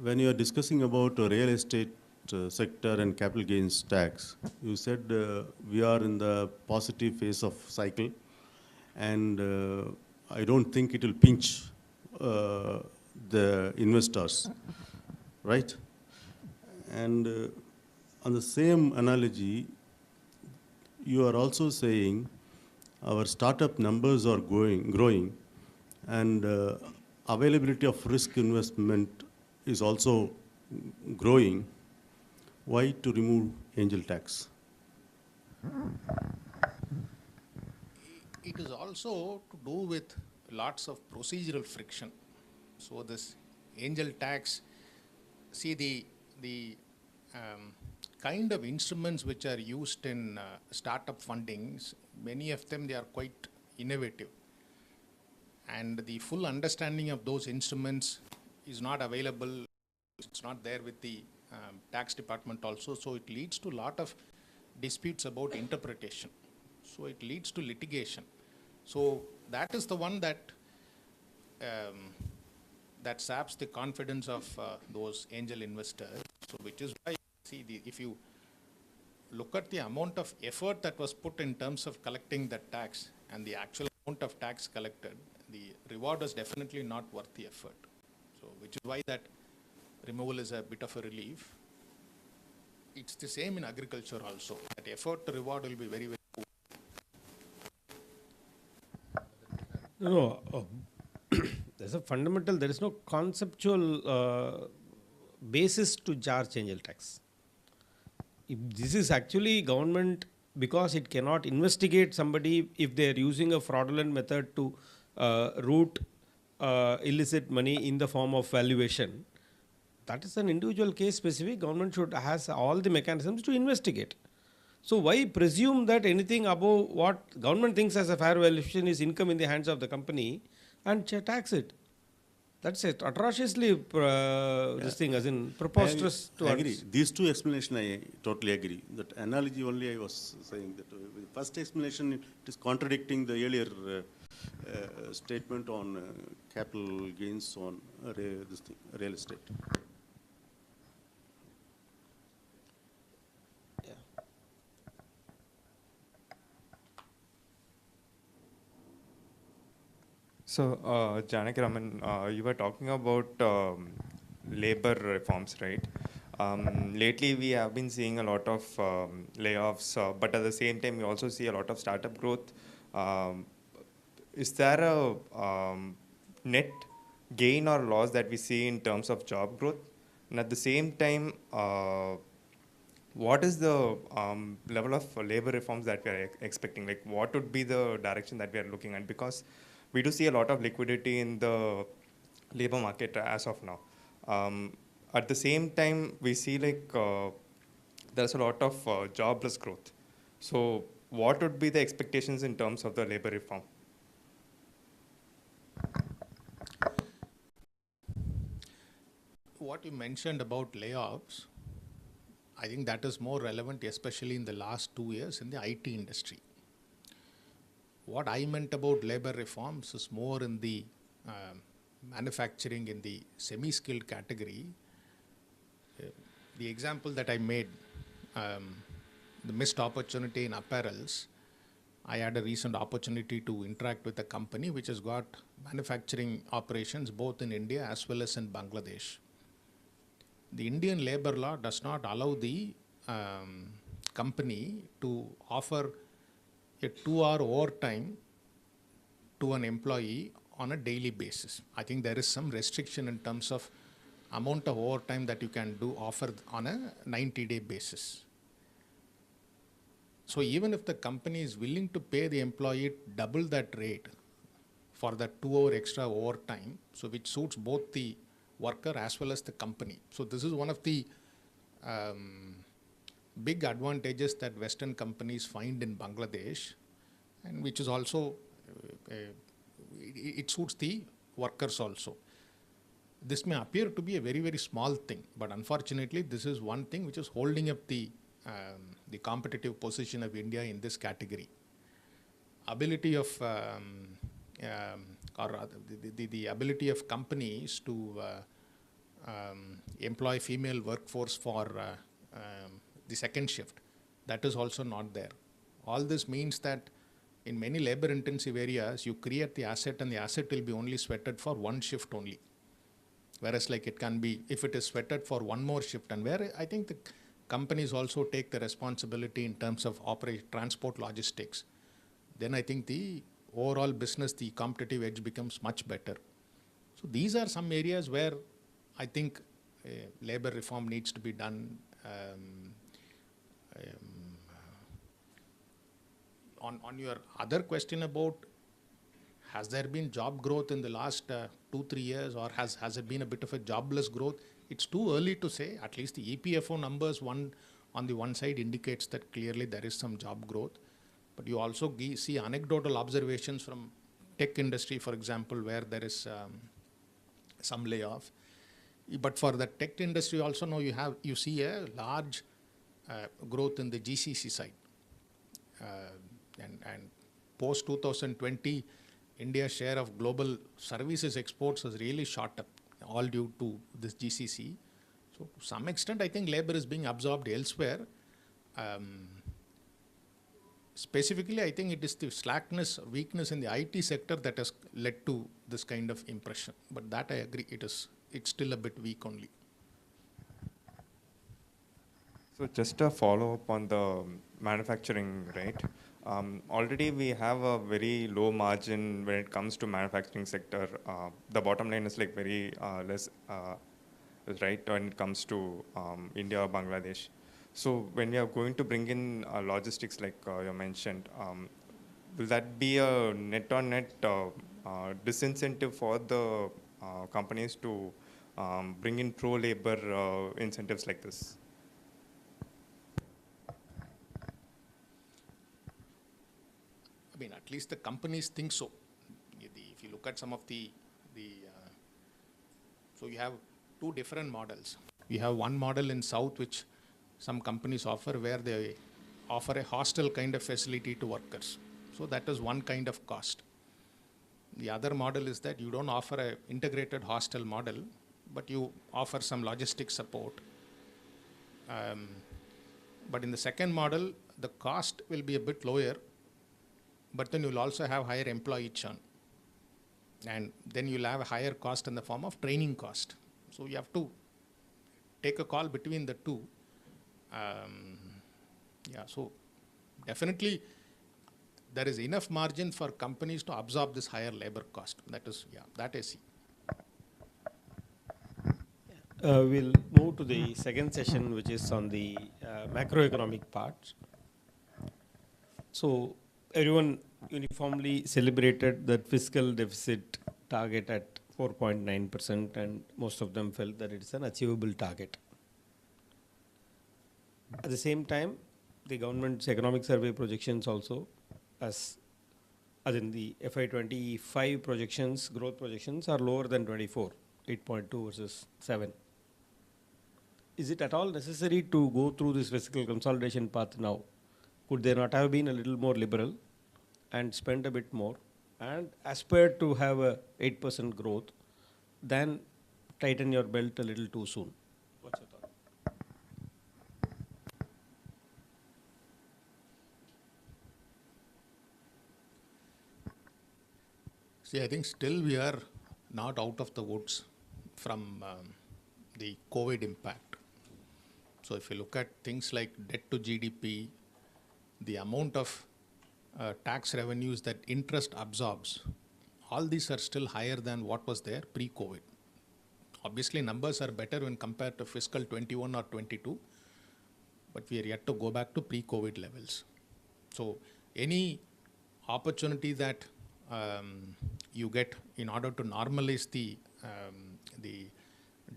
When you are discussing about real estate sector and capital gains tax, you said we are in the positive phase of cycle, and I don't think it will pinch the investors, right? And on the same analogy, you are also saying our startup numbers are growing, and availability of risk investment is also growing. Why to remove angel tax? It is also to do with lots of procedural friction. So this angel tax, see the kind of instruments which are used in startup fundings, many of them they are quite innovative, and the full understanding of those instruments is not available. It's not there with the tax department also, so it leads to a lot of disputes about interpretation. So it leads to litigation. So that is the one that that saps the confidence of those angel investors. So which is why, see, if you look at the amount of effort that was put in terms of collecting that tax and the actual amount of tax collected, the reward was definitely not worth the effort. So which is why that removal is a bit of a relief. It's the same in agriculture also. That effort to reward will be very, very poor. No, there's a fundamental, there is no conceptual basis to charge angel tax. If this is actually government, because it cannot investigate somebody if they are using a fraudulent method to route illicit money in the form of valuation, that is an individual case specific. Government should has all the mechanisms to investigate. So why presume that anything above what government thinks as a fair valuation is income in the hands of the company and tax it? That's it. Atrociously, this thing as in preposterous. I agree. These two explanations, I totally agree. That analogy only I was saying that the first explanation, it is contradicting the earlier statement on capital gains on this thing, real estate. So, Janakiraman, you were talking about labor reforms, right? Lately, we have been seeing a lot of layoffs, but at the same time, we also see a lot of startup growth. Is there a net gain or loss that we see in terms of job growth? And at the same time, what is the level of labor reforms that we are expecting? Like, what would be the direction that we are looking at? Because we do see a lot of liquidity in the labor market as of now. At the same time, we see like there's a lot of jobless growth. So what would be the expectations in terms of the labor reform? what you mentioned about layoffs, I think that is more relevant, especially in the last 2 years in the IT industry. What I meant about labor reforms is more in the manufacturing, in the semi-skilled category. The example that I made, the missed opportunity in apparels, I had a recent opportunity to interact with a company which has got manufacturing operations both in India as well as in Bangladesh. The Indian labor law does not allow the company to offer a 2-hour overtime to an employee on a daily basis. I think there is some restriction in terms of amount of overtime that you can do offer on a 90-day basis. So even if the company is willing to pay the employee double that rate for that 2-hour extra overtime, so which suits both the worker as well as the company. So this is one of the big advantages that Western companies find in Bangladesh, and which is also, it suits the workers also. This may appear to be a very, very small thing, but unfortunately this is one thing which is holding up the competitive position of India in this category. Ability of, or rather the ability of companies to employ female workforce for the second shift, that is also not there. All this means that in many labor intensive areas, you create the asset and the asset will be only sweated for one shift only. Whereas like it can be, if it is sweated for one more shift, and where I think the companies also take the responsibility in terms of transport logistics, then I think the overall business, the competitive edge becomes much better. So these are some areas where I think labor reform needs to be done. On your other question about has there been job growth in the last 2-3 years, or has it been a bit of a jobless growth? It's too early to say. At least the EPFO numbers on the one side indicates that clearly there is some job growth. But you also see anecdotal observations from tech industry, for example, where there is some layoff. But for the tech industry also now you see a large growth in the GCC side. And post 2020, India's share of global services exports has really shot up, all due to this GCC. So to some extent, I think labor is being absorbed elsewhere. Specifically, I think it is the slackness, weakness in the IT sector that has led to this kind of impression. But that I agree, it's still a bit weak only. So just a follow-up on the manufacturing, right? Already we have a very low margin when it comes to manufacturing sector. The bottom line is like very less, right, when it comes to India or Bangladesh. So when we are going to bring in logistics like you mentioned, will that be a net-on-net disincentive for the companies to bring in pro-labor incentives like this? I mean, at least the companies think so. If you look at some of so you have two different models. You have one model in South which some companies offer, where they offer a hostel kind of facility to workers. So that is one kind of cost. The other model is that you don't offer an integrated hostel model, but you offer some logistic support. But in the second model, the cost will be a bit lower, but then you'll also have higher employee churn. And then you'll have a higher cost in the form of training cost. So you have to take a call between the two. So definitely there is enough margin for companies to absorb this higher labor cost. That is, that I see. We'll move to the second session, which is on the macroeconomic part. So everyone uniformly celebrated that fiscal deficit target at 4.9%, and most of them felt that it's an achievable target. At the same time, the government's economic survey projections also, as in the FY25 projections, growth projections are lower than 24, 8.2 versus 7. is it at all necessary to go through this fiscal consolidation path now? Could they not have been a little more liberal and spend a bit more and aspire to have a 8% growth than tighten your belt a little too soon? What's your thought? See, I think still we are not out of the woods from the COVID impact. So if you look at things like debt to GDP, the amount of tax revenues that interest absorbs, all these are still higher than what was there pre-COVID. Obviously, numbers are better when compared to fiscal 21 or 22, but we are yet to go back to pre-COVID levels. So any opportunity that you get in order to normalize the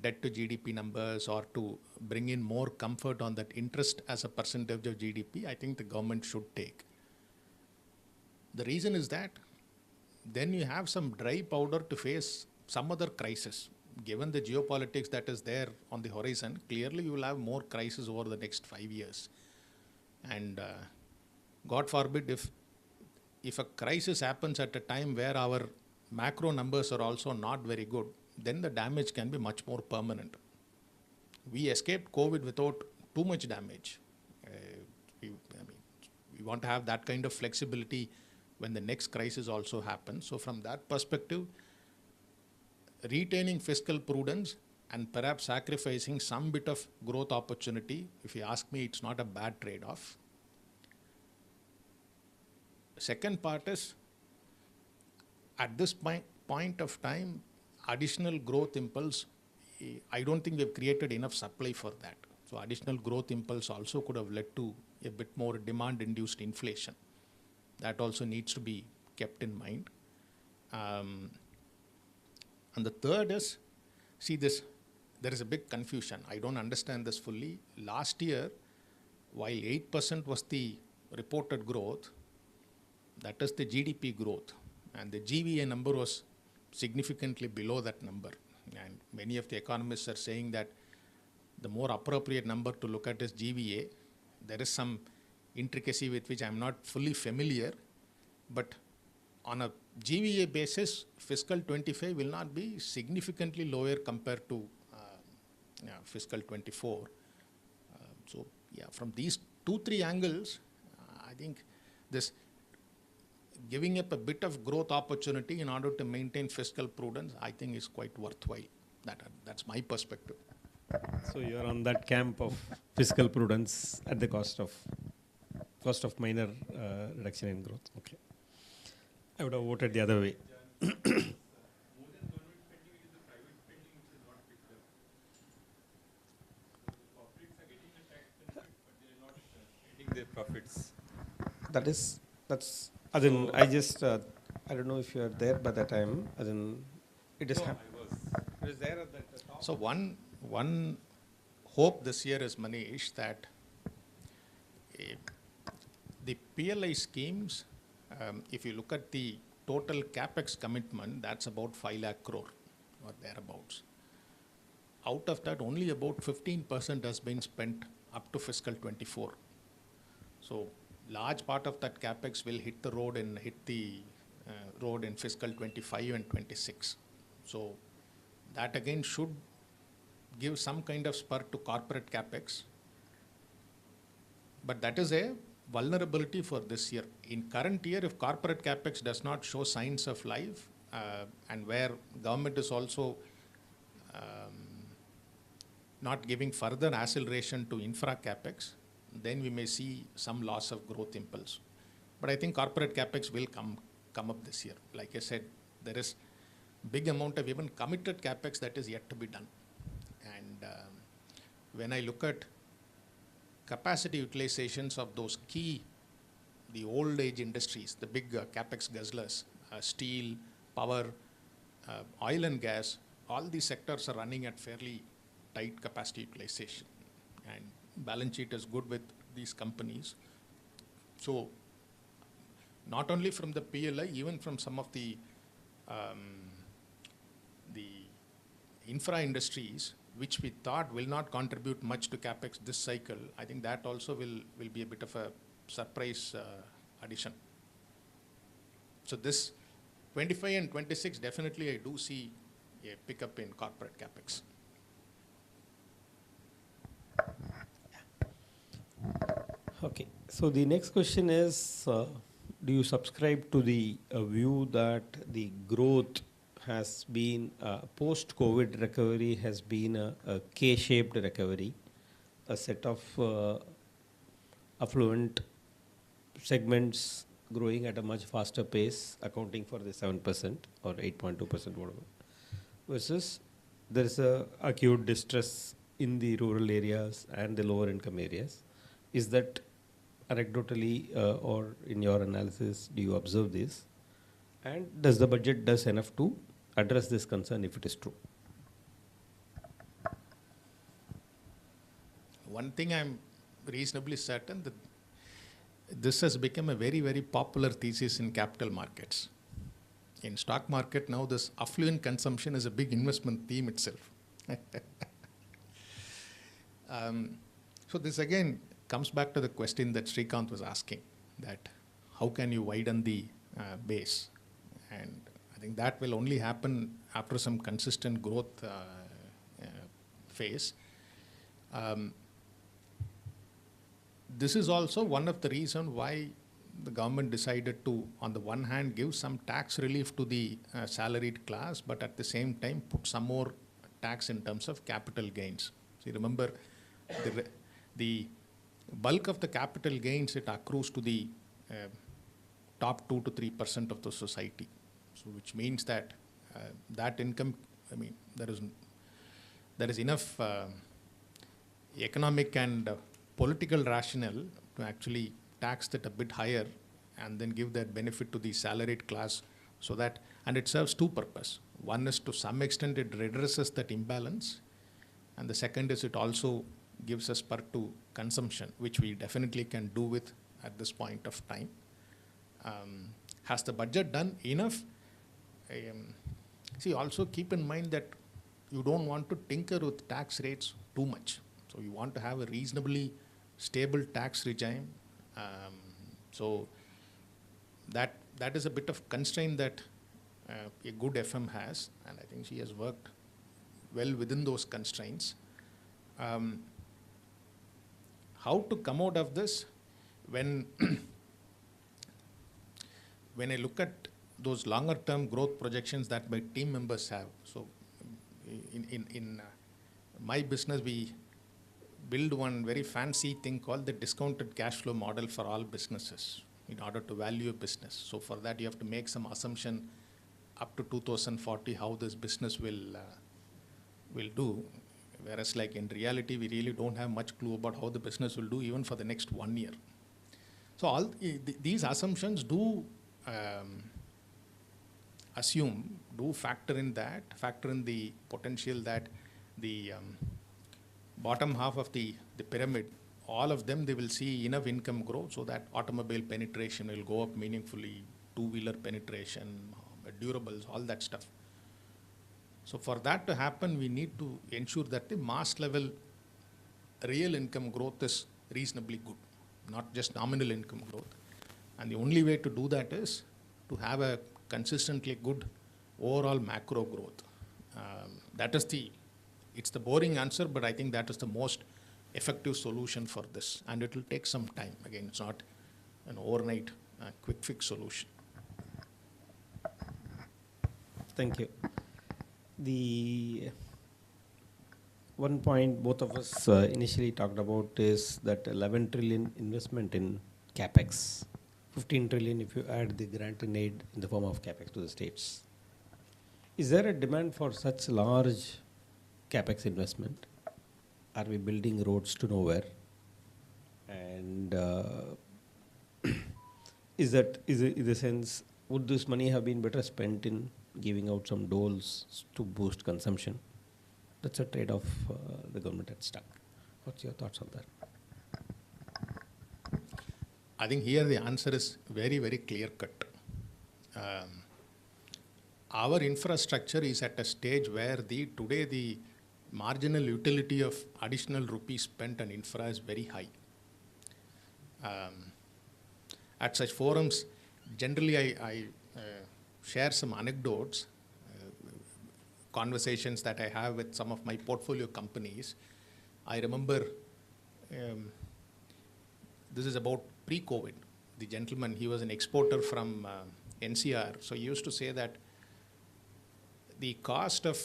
debt to GDP numbers or to bring in more comfort on that interest as a percentage of GDP, I think the government should take. The reason is that then you have some dry powder to face some other crisis. Given the geopolitics that is there on the horizon, clearly you will have more crises over the next 5 years. And God forbid if a crisis happens at a time where our macro numbers are also not very good, then the damage can be much more permanent. We escaped COVID without too much damage. We want to have that kind of flexibility when the next crisis also happens. So from that perspective, retaining fiscal prudence and perhaps sacrificing some bit of growth opportunity, if you ask me, it's not a bad trade-off. The second part is, at this point of time, additional growth impulse, I don't think we've created enough supply for that. So additional growth impulse also could have led to a bit more demand-induced inflation. That also needs to be kept in mind. And the third is, see this, there is a big confusion. I don't understand this fully. Last year, while 8% was the reported growth, that is the GDP growth. And the GVA number was significantly below that number. And many of the economists are saying that the more appropriate number to look at is GVA. There is some intricacy with which I'm not fully familiar, but on a GVA basis, fiscal 25 will not be significantly lower compared to fiscal 24. So yeah, from these 2-3 angles, I think this giving up a bit of growth opportunity in order to maintain fiscal prudence, I think is quite worthwhile. That's my perspective. So you are on that camp of fiscal prudence at the cost of minor reduction in growth. Okay. I would have voted the other way. Their profits. That's as in I just I don't know if you are there by that time. As in it is. It was there at the top. So one hope this year is, Manish, that the PLI schemes, if you look at the total capex commitment, that's about 5 lakh crore or thereabouts. Out of that, only about 15% has been spent up to fiscal 24. So large part of that capex will hit the road in fiscal 25 and 26. So that again should give some kind of spur to corporate capex. But that is a vulnerability for this year. In current year, if corporate capex does not show signs of life, and where government is also not giving further acceleration to infra capex, then we may see some loss of growth impulse. But I think corporate capex will come up this year. Like I said, there is big amount of even committed capex that is yet to be done. And when I look at capacity utilizations of those key, the old age industries, the big capex guzzlers, steel, power, oil and gas, all these sectors are running at fairly tight capacity utilization. And balance sheet is good with these companies. So not only from the PLI, even from some of the infra industries, which we thought will not contribute much to capex this cycle, I think that also will be a bit of a surprise addition. So this 25 and 26, definitely I do see a pickup in corporate capex. Okay, so the next question is, do you subscribe to the view that the growth has been, post-COVID recovery has been a K-shaped recovery, a set of affluent segments growing at a much faster pace, accounting for the 7% or 8.2%, whatever, versus there is a acute distress in the rural areas and the lower income areas? Is that anecdotally or in your analysis, do you observe this? And does the budget does enough to address this concern if it is true? One thing I'm reasonably certain that this has become a very, very popular thesis in capital markets. In stock market now, this affluent consumption is a big investment theme itself. So this again comes back to the question that Srikanth was asking, that how can you widen the base? And I think that will only happen after some consistent growth phase. This is also one of the reasons why the government decided to, on the one hand, give some tax relief to the salaried class, but at the same time put some more tax in terms of capital gains. So you remember the bulk of the capital gains, it accrues to the top 2 to 3% of the society. So which means that that income, I mean, there is enough economic and political rationale to actually tax that a bit higher and then give that benefit to the salaried class, so that, and it serves two purposes. One is to some extent it redresses that imbalance, and the second is it also gives a spur to consumption, which we definitely can do with at this point of time. Has the budget done enough? See, also keep in mind that you don't want to tinker with tax rates too much. So you want to have a reasonably stable tax regime. So that is a bit of constraint that a good FM has, and I think she has worked well within those constraints. How to come out of this? When when I look at those longer term growth projections that my team members have, so in my business we build one very fancy thing called the discounted cash flow model for all businesses in order to value a business. So for that you have to make some assumption up to 2040 how this business will do. Whereas like in reality, we really don't have much clue about how the business will do even for the next 1 year. So all these assumptions do factor in the potential that the bottom half of the pyramid, all of them, they will see enough income growth so that automobile penetration will go up meaningfully, two-wheeler penetration, durables, all that stuff. So for that to happen, we need to ensure that the mass level real income growth is reasonably good, not just nominal income growth. And the only way to do that is to have a consistently good overall macro growth. It's the boring answer, but I think that is the most effective solution for this. And it will take some time. Again, it's not an overnight quick fix solution. Thank you. The one point both of us initially talked about is that 11 trillion investment in capex, 15 trillion if you add the grant and aid in the form of capex to the states. Is there a demand for such large capex investment? Are we building roads to nowhere? And is the sense, would this money have been better spent in giving out some doles to boost consumption? That's a trade-off the government had stuck. What's your thoughts on that? I think here the answer is very, very clear-cut. Our infrastructure is at a stage where today the marginal utility of additional rupees spent on infra is very high. At such forums, generally I share some anecdotes, conversations that I have with some of my portfolio companies. I remember, this is about pre-COVID. The gentleman, he was an exporter from NCR, so he used to say that the cost of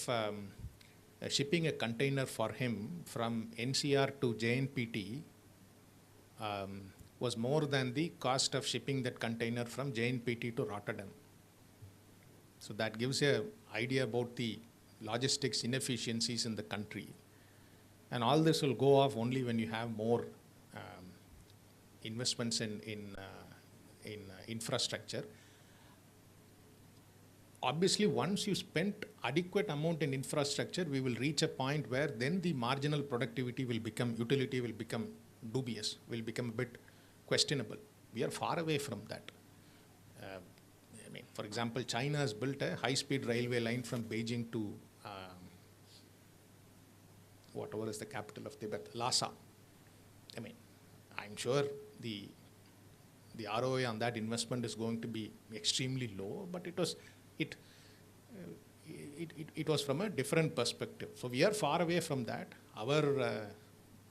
shipping a container for him from NCR to JNPT was more than the cost of shipping that container from JNPT to Rotterdam. So that gives you an idea about the logistics inefficiencies in the country. And all this will go off only when you have more investments in infrastructure. Obviously, once you spent adequate amount in infrastructure, we will reach a point where then the marginal productivity will become, utility will become dubious, will become a bit questionable. We are far away from that. I mean, for example, China has built a high-speed railway line from Beijing to whatever is the capital of Tibet, Lhasa. I mean, I'm sure the ROI on that investment is going to be extremely low, but it was from a different perspective. So we are far away from that. Our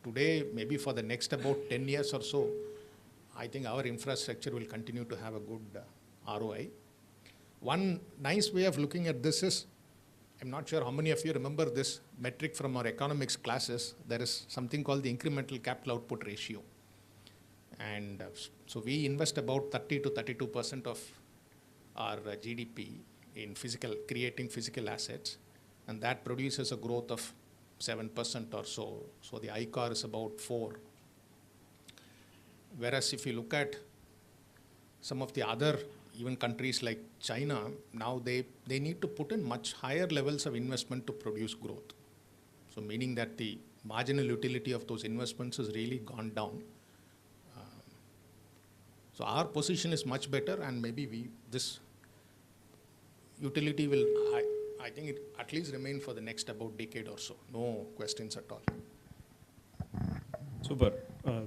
today, maybe for the next about 10 years or so, I think our infrastructure will continue to have a good ROI. One nice way of looking at this is, I'm not sure how many of you remember this metric from our economics classes. There is something called the incremental capital output ratio. And so we invest about 30 to 32% of our GDP in creating physical assets, and that produces a growth of 7% or so. So the ICAR is about 4. Whereas if you look at some of the other, even countries like China, now they need to put in much higher levels of investment to produce growth. So meaning that the marginal utility of those investments has really gone down. So our position is much better, and maybe this utility will, I think it at least remain for the next about decade or so. No questions at all. Super.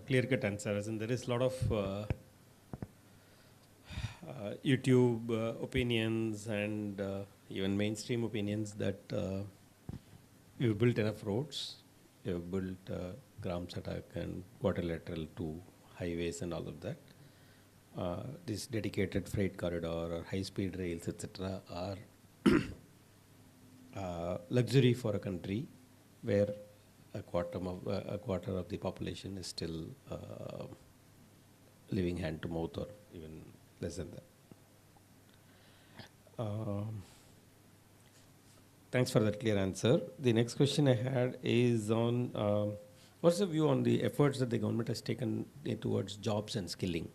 Clear-cut answer. As in, there is a lot of YouTube opinions and even mainstream opinions that we've built enough roads, we've built Gram Sadak and quadrilateral to highways and all of that. This dedicated freight corridor or high-speed rails, etc., are luxury for a country where a quarter of the population is still living hand to mouth or even less than that. Thanks for that clear answer. The next question I had is on what's the view on the efforts that the government has taken towards jobs and skilling?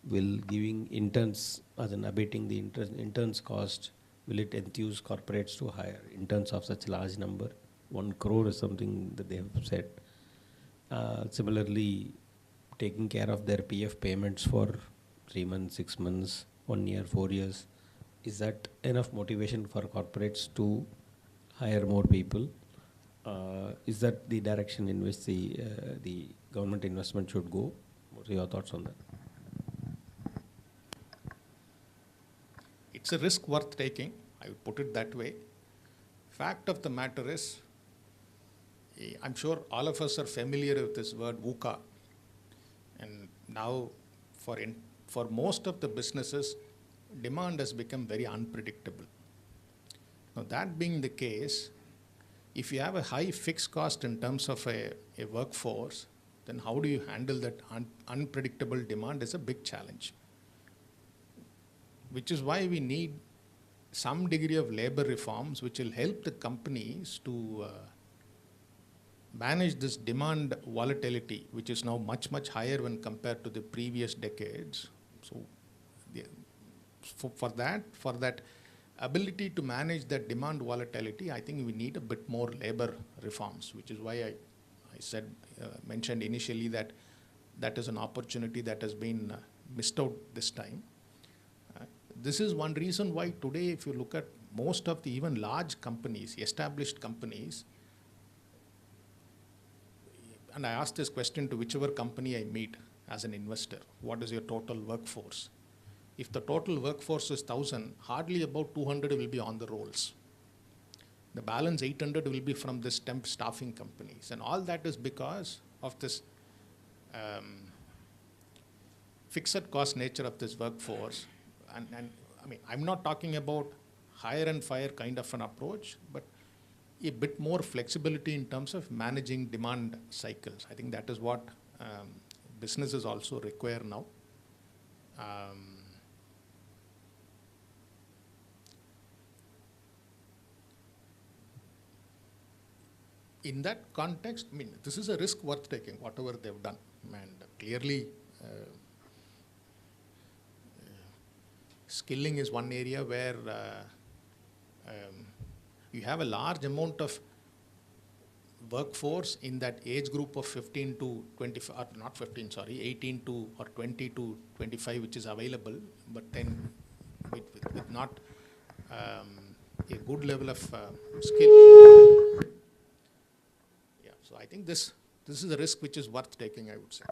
Will giving interns, as in abating the interns cost, will it enthuse corporates to hire interns of such a large number? 1 crore is something that they have said. Similarly, taking care of their PF payments for 3 months, 6 months, 1 year, 4 years, is that enough motivation for corporates to hire more people? Is that the direction in which the government investment should go? What are your thoughts on that? It's a risk worth taking, I would put it that way. Fact of the matter is, I'm sure all of us are familiar with this word VUCA. And now for most of the businesses, demand has become very unpredictable. Now that being the case, if you have a high fixed cost in terms of a workforce, then how do you handle that unpredictable demand is a big challenge. Which is why we need some degree of labor reforms which will help the companies to manage this demand volatility, which is now much, much higher when compared to the previous decades. So for that ability to manage that demand volatility, I think we need a bit more labor reforms, which is why I mentioned initially that that is an opportunity that has been missed out this time. This is one reason why today, if you look at most of the even large companies, established companies, and I ask this question to whichever company I meet as an investor, what is your total workforce? If the total workforce is 1,000, hardly about 200 will be on the rolls. The balance 800 will be from this temp staffing companies. And all that is because of this fixed cost nature of this workforce. And I mean, I'm not talking about hire and fire kind of an approach, but a bit more flexibility in terms of managing demand cycles. I think that is what businesses also require now. In that context, I mean, this is a risk worth taking, whatever they've done. And clearly, skilling is one area where you have a large amount of workforce in that age group of 15 to 25, or not 15, sorry, 18 to or 20 to 25, which is available, but then with not a good level of skill. Yeah, so I think this is a risk which is worth taking, I would say.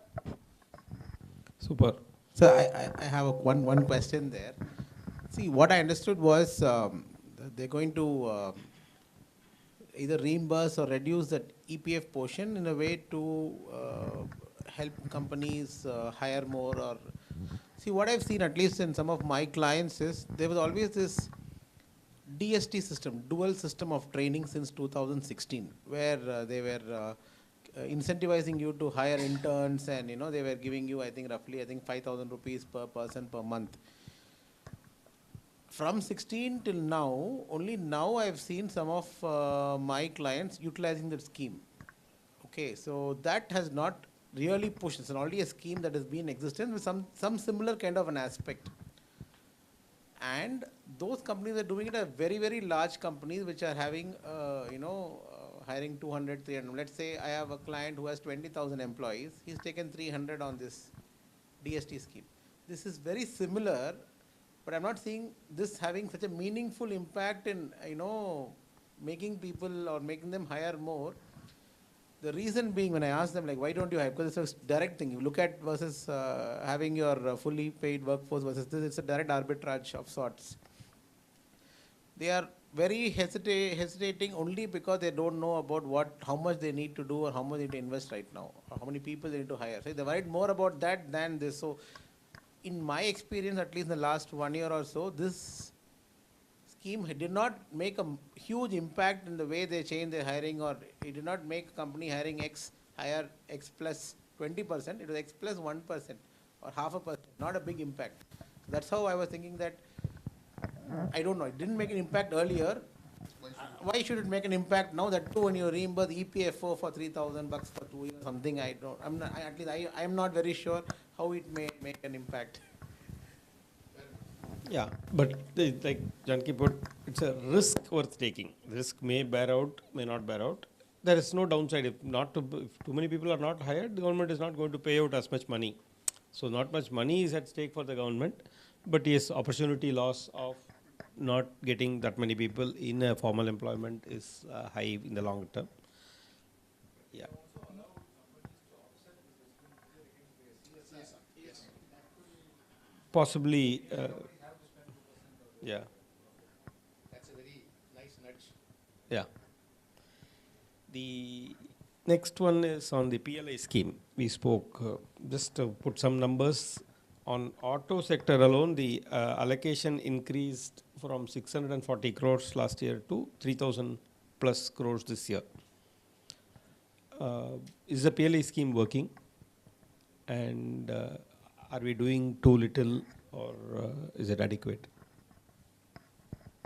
Super. So I have one question there. See, what I understood was they're going to either reimburse or reduce that EPF portion in a way to help companies hire more. Or see, what I've seen, at least in some of my clients, is there was always this DST system, dual system of training since 2016, where they were incentivizing you to hire interns, and they were giving you, I think, roughly 5,000 rupees per person per month. From 16 till now, only now I've seen some of my clients utilizing that scheme. Okay, so that has not really pushed. It's already a scheme that has been in existence with some similar kind of an aspect. And those companies are doing it at very, very large companies which are having, hiring 200, 300. Let's say I have a client who has 20,000 employees. He's taken 300 on this DST scheme. This is very similar, but I'm not seeing this having such a meaningful impact in, making people or making them hire more. The reason being, when I ask them, like, why don't you hire? Because it's a direct thing. You look at versus having your fully paid workforce versus this, it's a direct arbitrage of sorts. They are very hesitating only because they don't know about how much they need to do or how much they need to invest right now, or how many people they need to hire. So they're worried more about that than this. So in my experience, at least in the last 1 year or so, this scheme did not make a huge impact in the way they change their hiring, or it did not make a company hiring X hire X plus 20%. It was X plus 1% or 0.5%, not a big impact. That's how I was thinking that, I don't know, it didn't make an impact earlier. Why should it make an impact now? That too, when you reimburse EPFO for 3,000 bucks for 2 years, something, I'm not very sure how it may make an impact. Yeah, but like Janki put, it's a risk worth taking. The risk may bear out, may not bear out. There is no downside. If too many people are not hired, the government is not going to pay out as much money. So not much money is at stake for the government, but yes, opportunity loss of not getting that many people in a formal employment is high in the long term. Yeah. Possibly, yeah. That's a very nice nudge. Yeah. The next one is on the PLI scheme. We spoke, just to put some numbers. On auto sector alone, the allocation increased from 640 crores last year to 3,000 plus crores this year. Is the PLI scheme working? And are we doing too little, or is it adequate?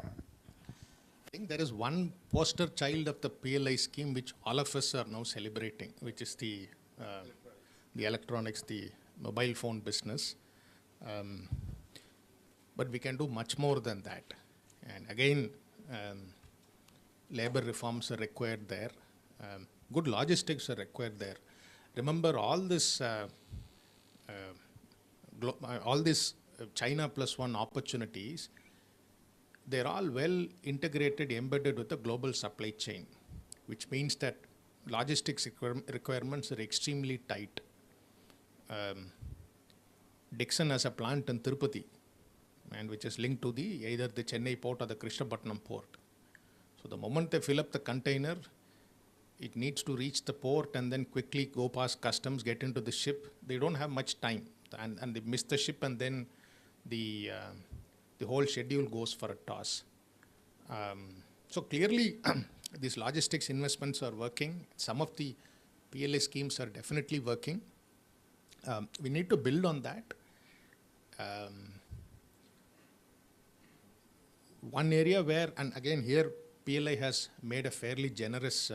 I think there is one poster child of the PLI scheme which all of us are now celebrating, which is the electronics, the mobile phone business. But we can do much more than that. And again, labor reforms are required there. Good logistics are required there. Remember, all this China plus one opportunities, they're all well integrated, embedded with the global supply chain, which means that logistics requirements are extremely tight. Dixon has a plant in Tirupati, and which is linked to either the Chennai port or the Krishnapatnam port. So the moment they fill up the container, it needs to reach the port and then quickly go past customs, get into the ship. They don't have much time, and they miss the ship, and then the whole schedule goes for a toss. So clearly, these logistics investments are working. Some of the PLA schemes are definitely working. We need to build on that. One area where, and again here, PLI has made a fairly generous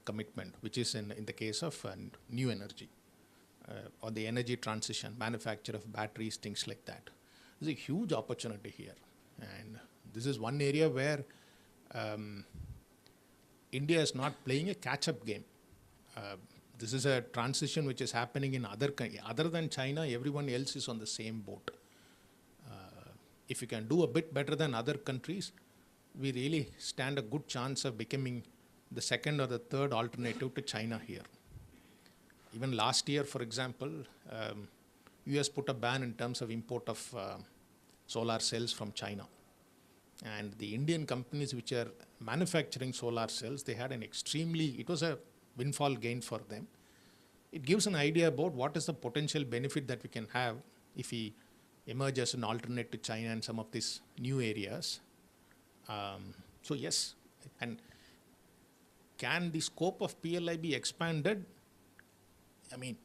commitment, which is in the case of new energy or the energy transition, manufacture of batteries, things like that. There's a huge opportunity here, and this is one area where India is not playing a catch-up game. This is a transition which is happening in other than China. Everyone else is on the same boat. If you can do a bit better than other countries, we really stand a good chance of becoming the second or the third alternative to China here. Even last year, for example, US put a ban in terms of import of solar cells from China. And the Indian companies which are manufacturing solar cells, they had it was a windfall gain for them. It gives an idea about what is the potential benefit that we can have if we emerge as an alternate to China and some of these new areas. So yes, and can the scope of PLI be expanded? I mean,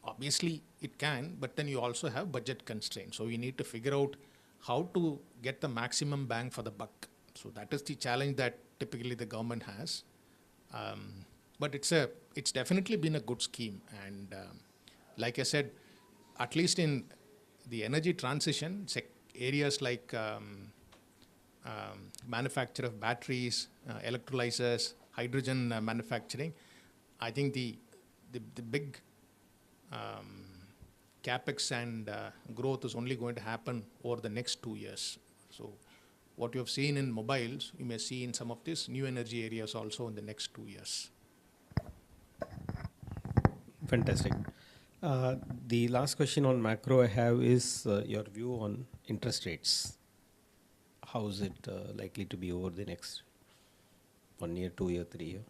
obviously it can, but then you also have budget constraints. So we need to figure out how to get the maximum bang for the buck. So that is the challenge that typically the government has. But it's definitely been a good scheme. And like I said, at least in the energy transition, areas like manufacture of batteries, electrolyzers, hydrogen manufacturing, I think the big capex and growth is only going to happen over the next 2 years. So what you have seen in mobiles, you may see in some of these new energy areas also in the next 2 years. Fantastic. The last question on macro I have is your view on interest rates. How is it likely to be over the next 1 year, 2 year, 3 year?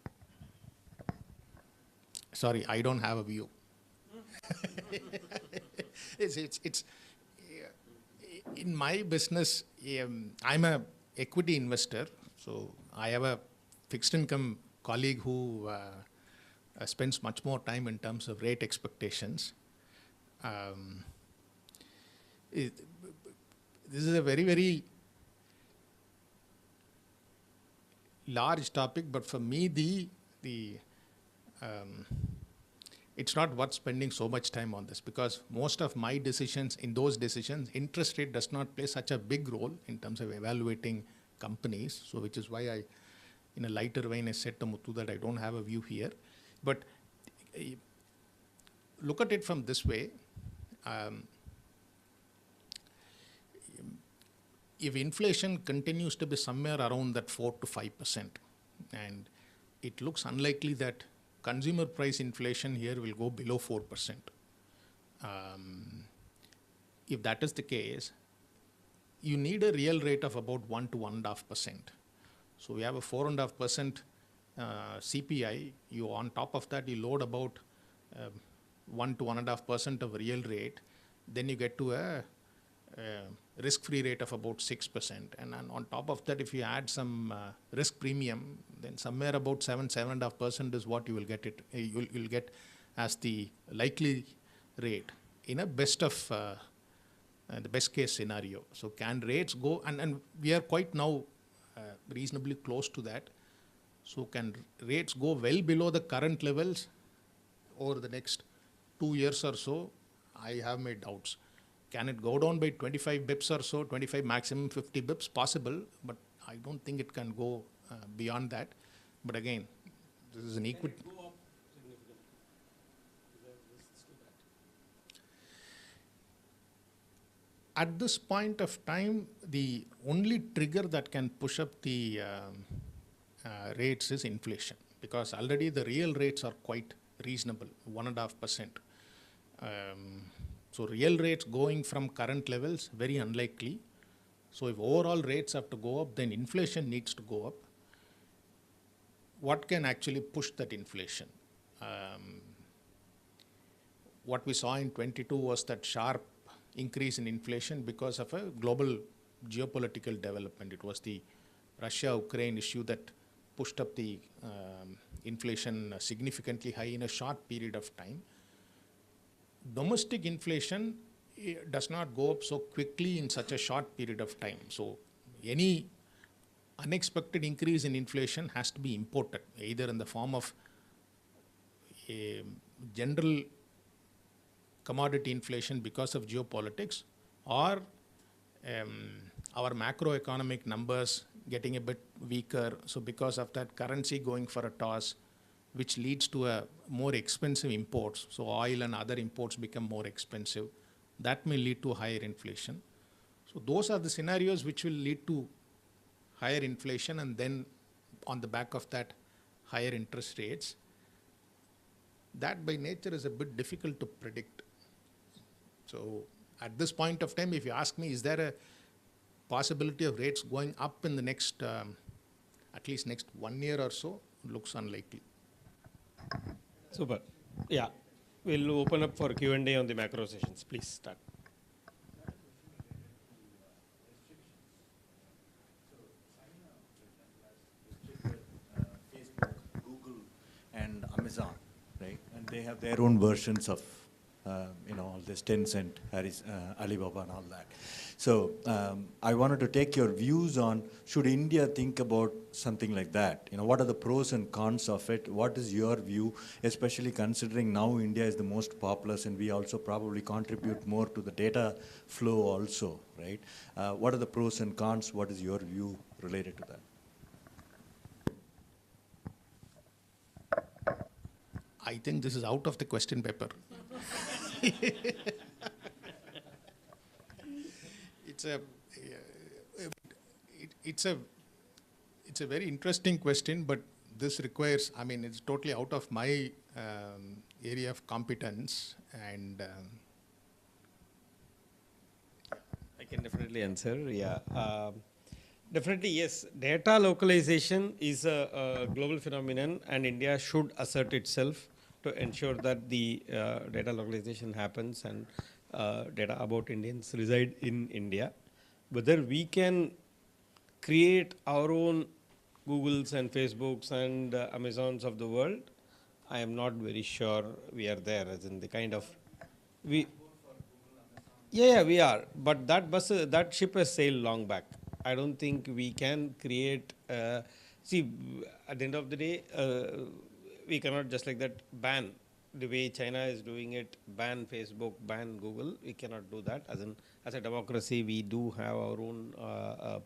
Sorry, I don't have a view. It's in my business, I'm a equity investor, so I have a fixed income colleague who spends much more time in terms of rate expectations. This is a very, very large topic, but for me, it's not worth spending so much time on this, because most of my decisions, interest rate does not play such a big role in terms of evaluating companies. So which is why in a lighter vein, I said to Muthu that I don't have a view here. But look at it from this way. If inflation continues to be somewhere around that 4 to 5%, and it looks unlikely that consumer price inflation here will go below 4%. If that is the case, you need a real rate of about 1 to 1.5%. So we have a 4.5% CPI. You on top of that, you load about 1 to 1.5% of real rate. Then you get to a risk-free rate of about 6%. And on top of that, if you add some risk premium, then somewhere about 7.5% is what you will get it. You'll get as the likely rate in a the best case scenario. So can rates go, and we are quite now reasonably close to that. So can rates go well below the current levels over the next 2 years or so? I have my doubts. Can it go down by 25 bips or so, 25 maximum 50 bips? Possible, but I don't think it can go beyond that. But again, this is an equity. Can it go up significantly? Is there risks to that? At this point of time, the only trigger that can push up the rates is inflation, because already the real rates are quite reasonable, 1.5%. So real rates going from current levels, very unlikely. So if overall rates have to go up, then inflation needs to go up. What can actually push that inflation? What we saw in 22 was that sharp increase in inflation because of a global geopolitical development. It was the Russia-Ukraine issue that pushed up the inflation significantly high in a short period of time. Domestic inflation does not go up so quickly in such a short period of time. So any unexpected increase in inflation has to be imported, either in the form of a general commodity inflation because of geopolitics, or our macroeconomic numbers getting a bit weaker. So because of that, currency going for a toss, which leads to a more expensive imports. So oil and other imports become more expensive. That may lead to higher inflation. So those are the scenarios which will lead to higher inflation, and then on the back of that, higher interest rates. That by nature is a bit difficult to predict. So at this point of time, if you ask me, is there a possibility of rates going up in the next, at least next 1 year or so? Looks unlikely. Super. Yeah. We'll open up for Q&A on the macro sessions. Please start. Facebook, Google, and Amazon, right? And they have their own versions of, all this Tencent, Alibaba, and all that. So I wanted to take your views on, should India think about something like that? What are the pros and cons of it? What is your view, especially considering now India is the most populous, and we also probably contribute more to the data flow also, right? What are the pros and cons? What is your view related to that? I think this is out of the question paper. It's a very interesting question, but this requires, it's totally out of my area of competence, and I can definitely answer. Yeah. Definitely, yes. Data localization is a global phenomenon, and India should assert itself to ensure that the data localization happens and data about Indians reside in India. Whether we can create our own Googles and Facebooks and Amazons of the world, I am not very sure we are there, as in the kind of we. Yeah, we are. But that ship has sailed long back. I don't think we can create. See, at the end of the day, we cannot just like that ban the way China is doing it. Ban Facebook, ban Google. We cannot do that. As a democracy, we do have our own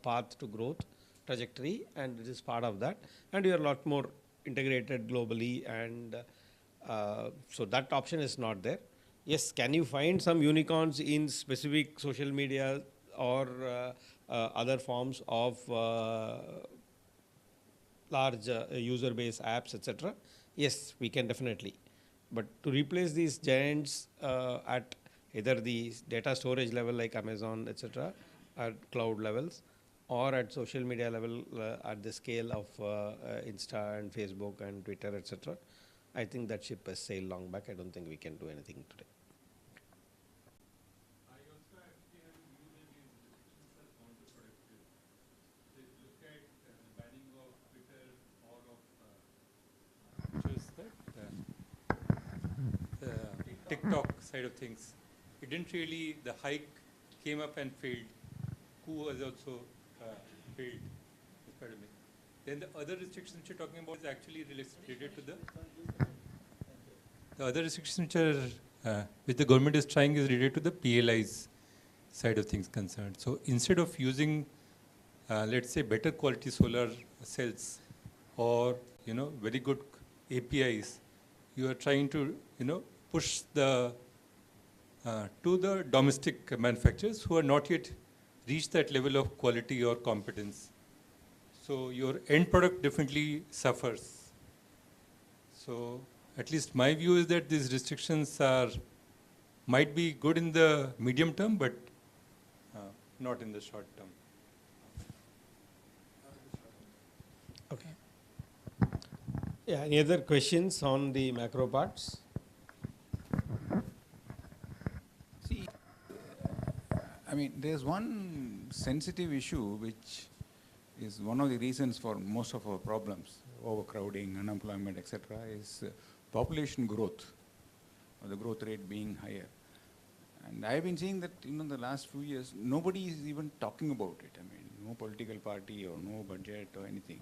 path to growth trajectory, and it is part of that. And we are a lot more integrated globally, and so that option is not there. Yes, can you find some unicorns in specific social media or other forms of large user base apps, etc.? Yes, we can definitely. But to replace these giants at either the data storage level like Amazon, etc., at cloud levels, or at social media level at the scale of Insta and Facebook and Twitter, etc., I think that ship has sailed long back. I don't think we can do anything today. I also actually have a view that these restrictions are counterproductive. So if you look at the banning of Twitter or of which was the TikTok side of things, it didn't really, the hike came up and failed. Coup was also failed. Pardon me. Then the other restrictions which you're talking about is actually related to the other restrictions which are which the government is trying is related to the PLIs side of things concerned. So instead of using, let's say, better quality solar cells or very good APIs, you are trying to push the to the domestic manufacturers who are not yet reached that level of quality or competence. So your end product definitely suffers. So at least my view is that these restrictions might be good in the medium term, but not in the short term. Okay. Yeah, any other questions on the macro parts? See, I mean, there's one sensitive issue which is one of the reasons for most of our problems, overcrowding, unemployment, etc., is population growth, or the growth rate being higher. And I've been seeing that in the last few years, nobody is even talking about it. I mean, no political party or no budget or anything.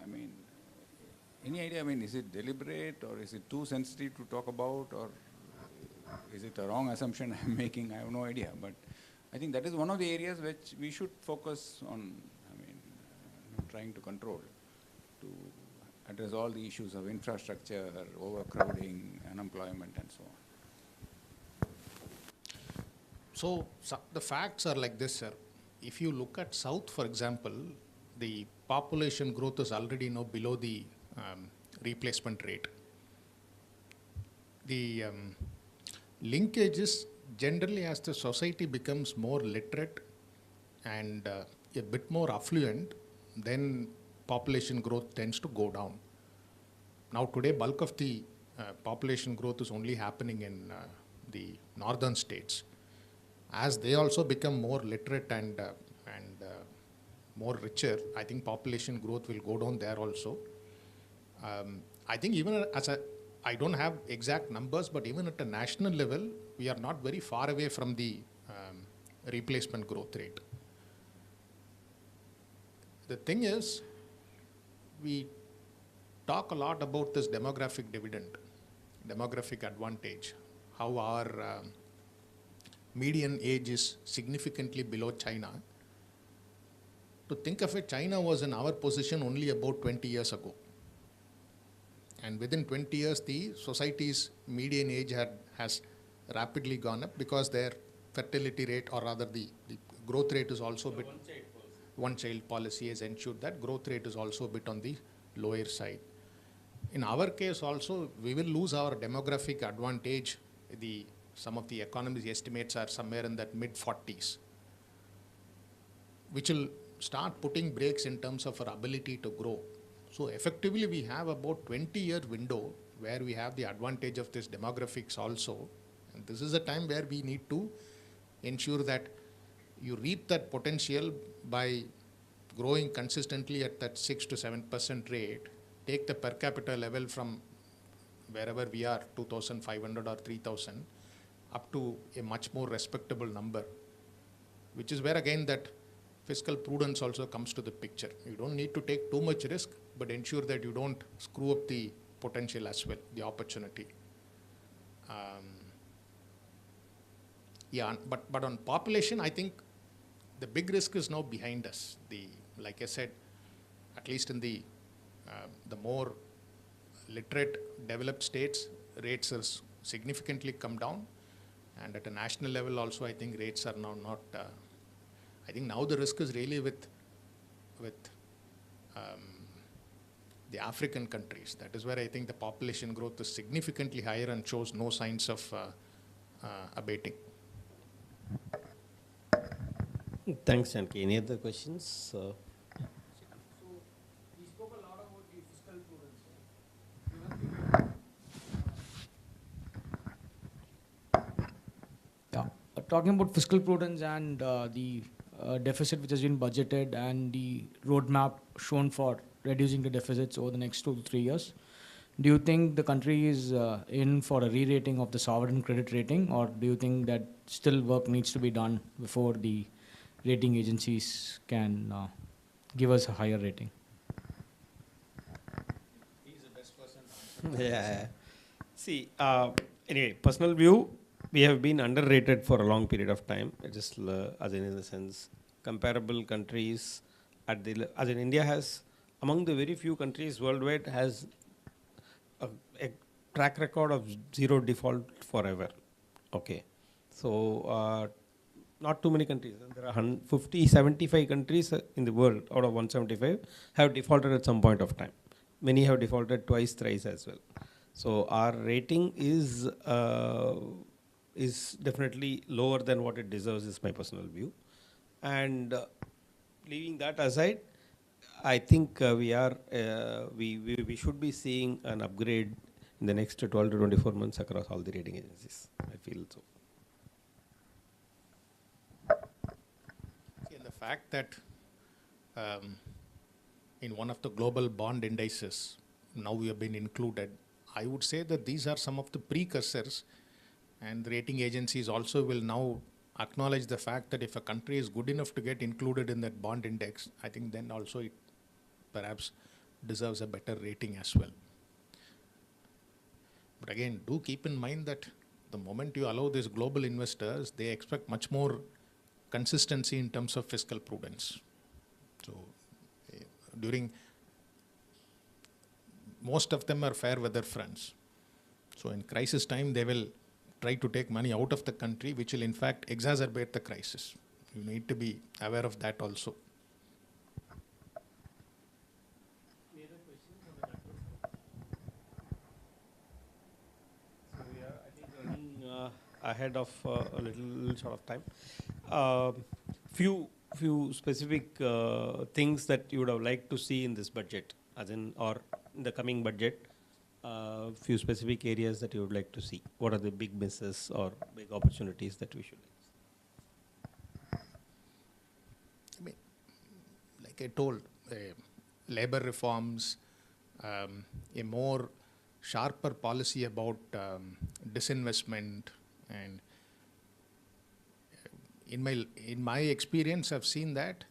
I mean, any idea? I mean, is it deliberate or is it too sensitive to talk about, or is it a wrong assumption I'm making? I have no idea. But I think that is one of the areas which we should focus on, trying to control, to address all the issues of infrastructure, overcrowding, unemployment, and so on. So the facts are like this, sir. If you look at South, for example, the population growth is already now below the replacement rate. The linkage is generally as the society becomes more literate and a bit more affluent, then population growth tends to go down. Now today, bulk of the population growth is only happening in the northern states. As they also become more literate and more richer, I think population growth will go down there also. I think even I don't have exact numbers, but even at a national level, we are not very far away from the replacement growth rate. The thing is, we talk a lot about this demographic dividend, demographic advantage, how our median age is significantly below China. To think of it, China was in our position only about 20 years ago. And within 20 years, the society's median age has rapidly gone up because their fertility rate, or rather the growth rate is also a bit... One-child policy has ensured that growth rate is also a bit on the lower side. In our case also, we will lose our demographic advantage. Some of the economists' estimates are somewhere in that mid-40s, which will start putting brakes in terms of our ability to grow. So effectively, we have about 20-year window where we have the advantage of this demographics also. And this is a time where we need to ensure that you reap that potential by growing consistently at that 6 to 7% rate, take the per capita level from wherever we are, 2,500 or 3,000, up to a much more respectable number, which is where again that fiscal prudence also comes to the picture. You don't need to take too much risk, but ensure that you don't screw up the potential as well, the opportunity. But on population, I think the big risk is now behind us. Like I said, at least in the more literate, developed states, rates have significantly come down. And at a national level also, I think rates are now not... I think now the risk is really with the African countries. That is where I think the population growth is significantly higher and shows no signs of abating. Thanks, Janki. Any other questions? So we spoke a lot about the fiscal prudence. Talking about fiscal prudence and the deficit which has been budgeted and the roadmap shown for reducing the deficits over the next 2 to 3 years, do you think the country is in for a re-rating of the sovereign credit rating, or do you think that still work needs to be done before the rating agencies can give us a higher rating? He's the best person to answer. Yeah. See, anyway, personal view, we have been underrated for a long period of time. Just as in the sense, comparable countries as in India has, among the very few countries worldwide, has a track record of zero default forever. Okay. So not too many countries. There are 50, 75 countries in the world out of 175 have defaulted at some point of time. Many have defaulted twice, thrice as well. So our rating is definitely lower than what it deserves, is my personal view. And leaving that aside, I think we should be seeing an upgrade in the next 12 to 24 months across all the rating agencies. I feel so. See, and the fact that in one of the global bond indices, now we have been included, I would say that these are some of the precursors, and the rating agencies also will now acknowledge the fact that if a country is good enough to get included in that bond index, I think then also it perhaps deserves a better rating as well. But again, do keep in mind that the moment you allow these global investors, they expect much more consistency in terms of fiscal prudence. So during, most of them are fair weather friends. So in crisis time, they will try to take money out of the country, which will in fact exacerbate the crisis. You need to be aware of that also. So we are, I think, running ahead of a little short of time. Few specific things that you would have liked to see in this budget, as in, or in the coming budget. Few specific areas that you would like to see. What are the big misses or big opportunities that we should? I mean, like I told, labor reforms, a more sharper policy about disinvestment, and in my experience, I've seen that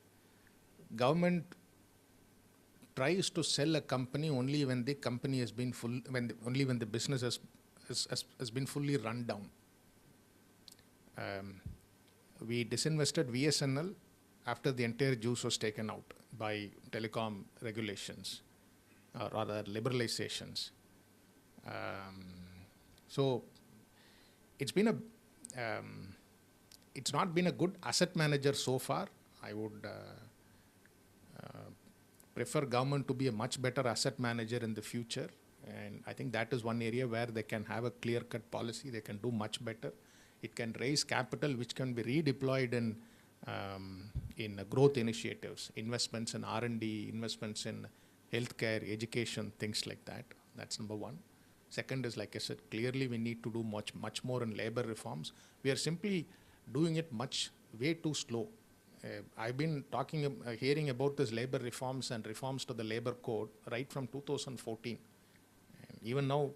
government tries to sell a company only when the company has been only when the business has been fully run down. We disinvested VSNL after the entire juice was taken out by telecom regulations, or rather liberalizations. So it's been it's not been a good asset manager so far. I would prefer government to be a much better asset manager in the future, and I think that is one area where they can have a clear-cut policy. They can do much better. It can raise capital which can be redeployed in growth initiatives, investments in R&D, investments in healthcare, education, things like that. That's number one. Second is, like I said, clearly we need to do much more in labor reforms. We are simply doing it way too slow. I've been hearing about this labor reforms and reforms to the labor code right from 2014. And even now,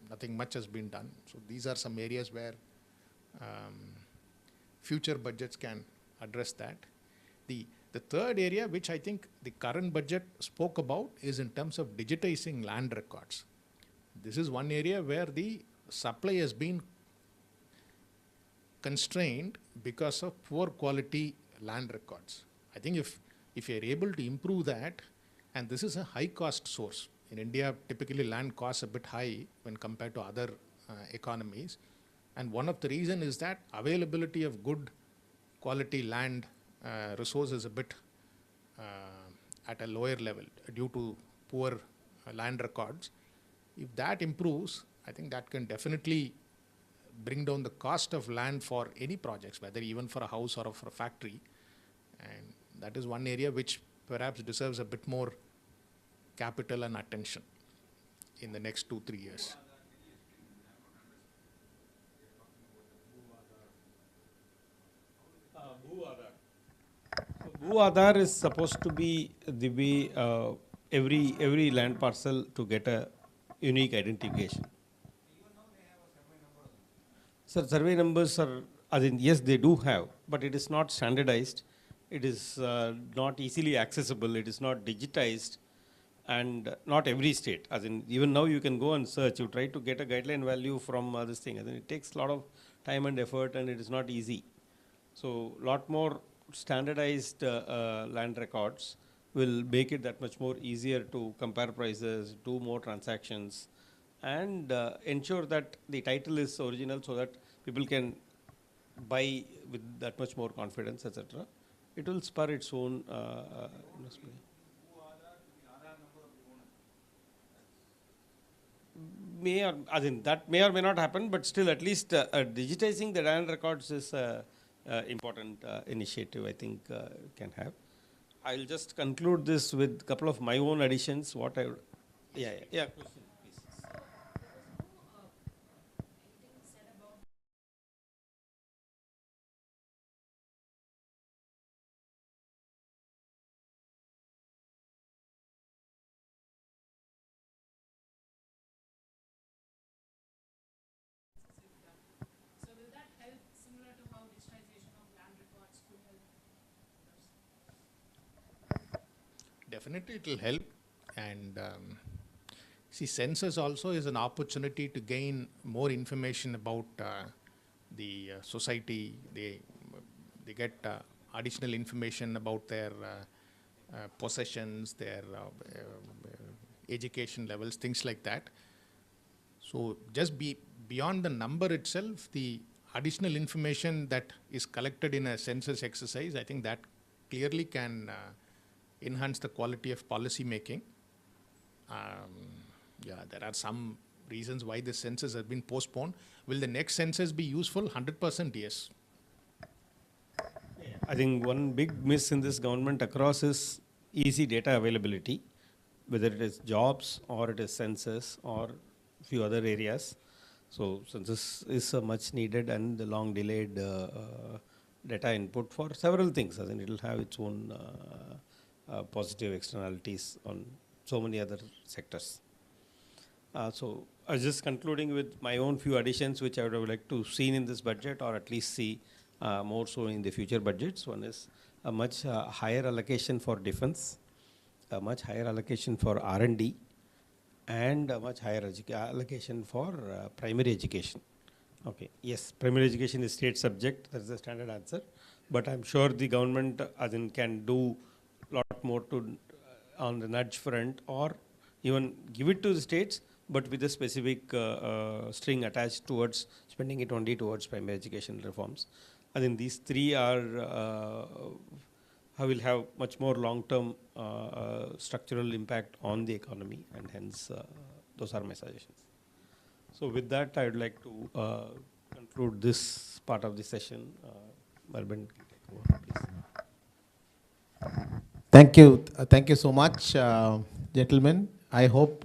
nothing much has been done. So these are some areas where future budgets can address that. The third area, which I think the current budget spoke about, is in terms of digitizing land records. This is one area where the supply has been constrained because of poor quality land records. I think if you're able to improve that, and this is a high cost source. In India, typically land costs a bit high when compared to other economies. And one of the reasons is that availability of good quality land resource is a bit at a lower level due to poor land records. If that improves, I think that can definitely bring down the cost of land for any projects, whether even for a house or for a factory. And that is one area which perhaps deserves a bit more capital and attention in the next 2-3 years. Bhu Aadhaar is supposed to be the way every land parcel to get a unique identification. Sir, survey numbers are, yes, they do have, but it is not standardized. It is not easily accessible. It is not digitized, and not every state. Even now you can go and search. You try to get a guideline value from this thing. It takes a lot of time and effort, and it is not easy. So, lot more standardized land records will make it that much more easier to compare prices, do more transactions, and ensure that the title is original, so that people can buy with that much more confidence, etc., it will spur its own investment. May or, I mean, that may or may not happen, but still at least digitizing the land records is an important initiative I think can have. I'll just conclude this with a couple of my own additions. What I, yeah. Question, please. So will that help similar to how digitization of land records could help others? Definitely it will help. And see, census also is an opportunity to gain more information about the society. They get additional information about their possessions, their education levels, things like that. So just beyond the number itself, the additional information that is collected in a census exercise, I think that clearly can enhance the quality of policy making. Yeah, there are some reasons why the census has been postponed. Will the next census be useful? 100% yes. I think one big miss in this government across is easy data availability, whether it is jobs or it is census or few other areas. So census is a much needed and the long delayed data input for several things. I think it will have its own positive externalities on so many other sectors. So I was just concluding with my own few additions which I would have liked to see in this budget, or at least see more so in the future budgets. One is a much higher allocation for defense, a much higher allocation for R&D, and a much higher allocation for primary education. Okay, yes, primary education is state subject, that's the standard answer, but I'm sure the government can do a lot more to on the nudge front, or even give it to the states, but with a specific string attached towards spending it only towards primary education reforms. I think these three are will have much more long-term structural impact on the economy, and hence those are my suggestions. So with that, I would like to conclude this part of the session. Marvin, take over, please. Thank you so much, gentlemen. I hope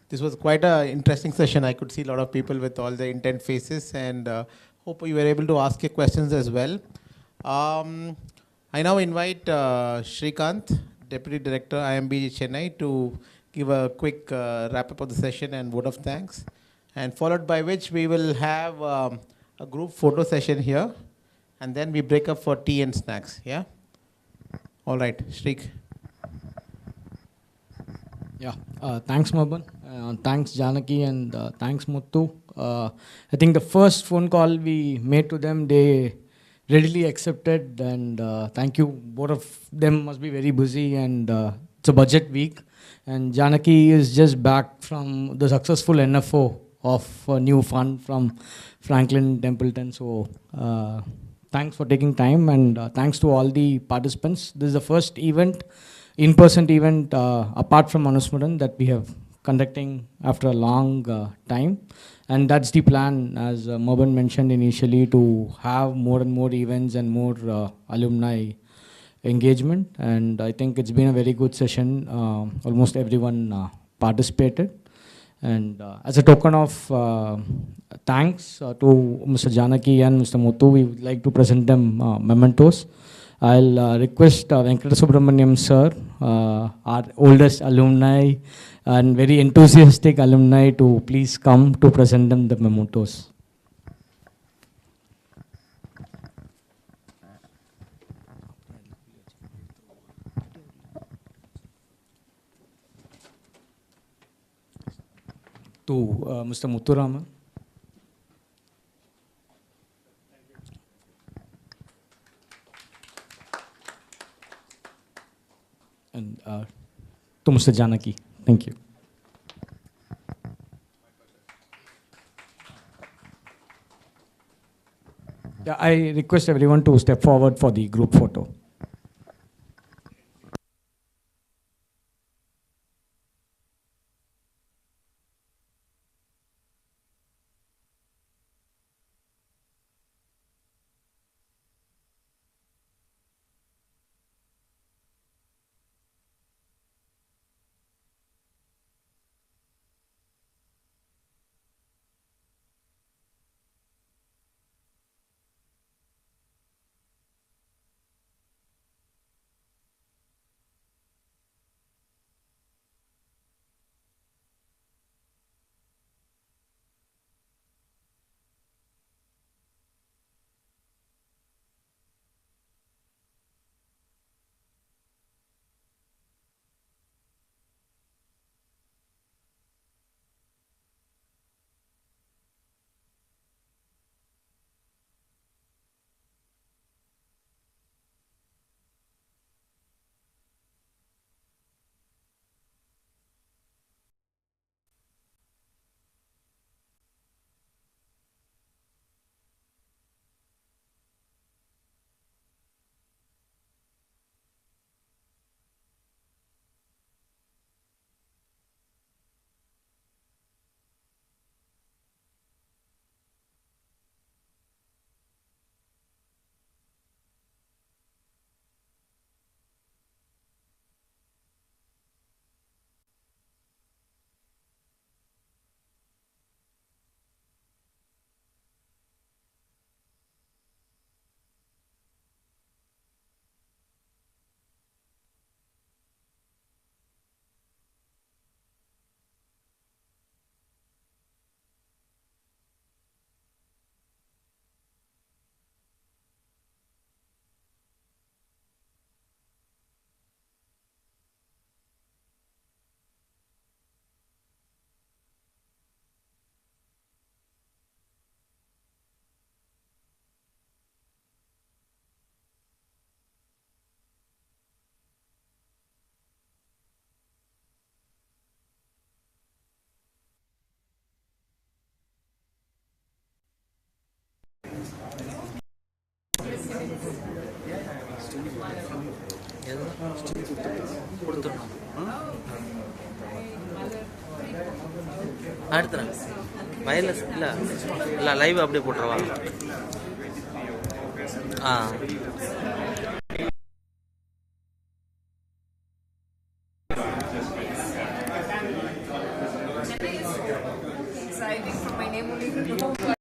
this was quite an interesting session. I could see a lot of people with all the intent faces, and hope you were able to ask your questions as well. I now invite Shrikant, Deputy Director, IIMBAA Chennai, to give a quick wrap-up of the session and vote of thanks, and followed by which we will have a group photo session here, and then we break up for tea and snacks, yeah? All right, Shrik. Yeah, thanks Maban, thanks Janaki, and thanks Muthu. I think the first phone call we made to them, they readily accepted, and thank you. Both of them must be very busy, and it's a budget week, and Janaki is just back from the successful NFO of a new fund from Franklin Templeton. So thanks for taking time, and thanks to all the participants. This is the first event, in-person event, apart from Manusmuran, that we have conducting after a long time. And that's the plan, as Moban mentioned initially, to have more and more events and more alumni engagement. And I think it's been a very good session. Almost everyone participated. And as a token of thanks to Mr. Janaki and Mr. Muthu, we would like to present them mementos. I'll request Venkata Subramaniam sir, our oldest alumni and very enthusiastic alumni, to please come to present them the mementos. To Mr. Muthuraman. And to Mr. Janaki. Thank you. I request everyone to step forward for the group photo. அடுத்துறேன் wireless இல்லை இல்லை live அப்படியே போட்டுருவா. ஆ Exciting for my name only.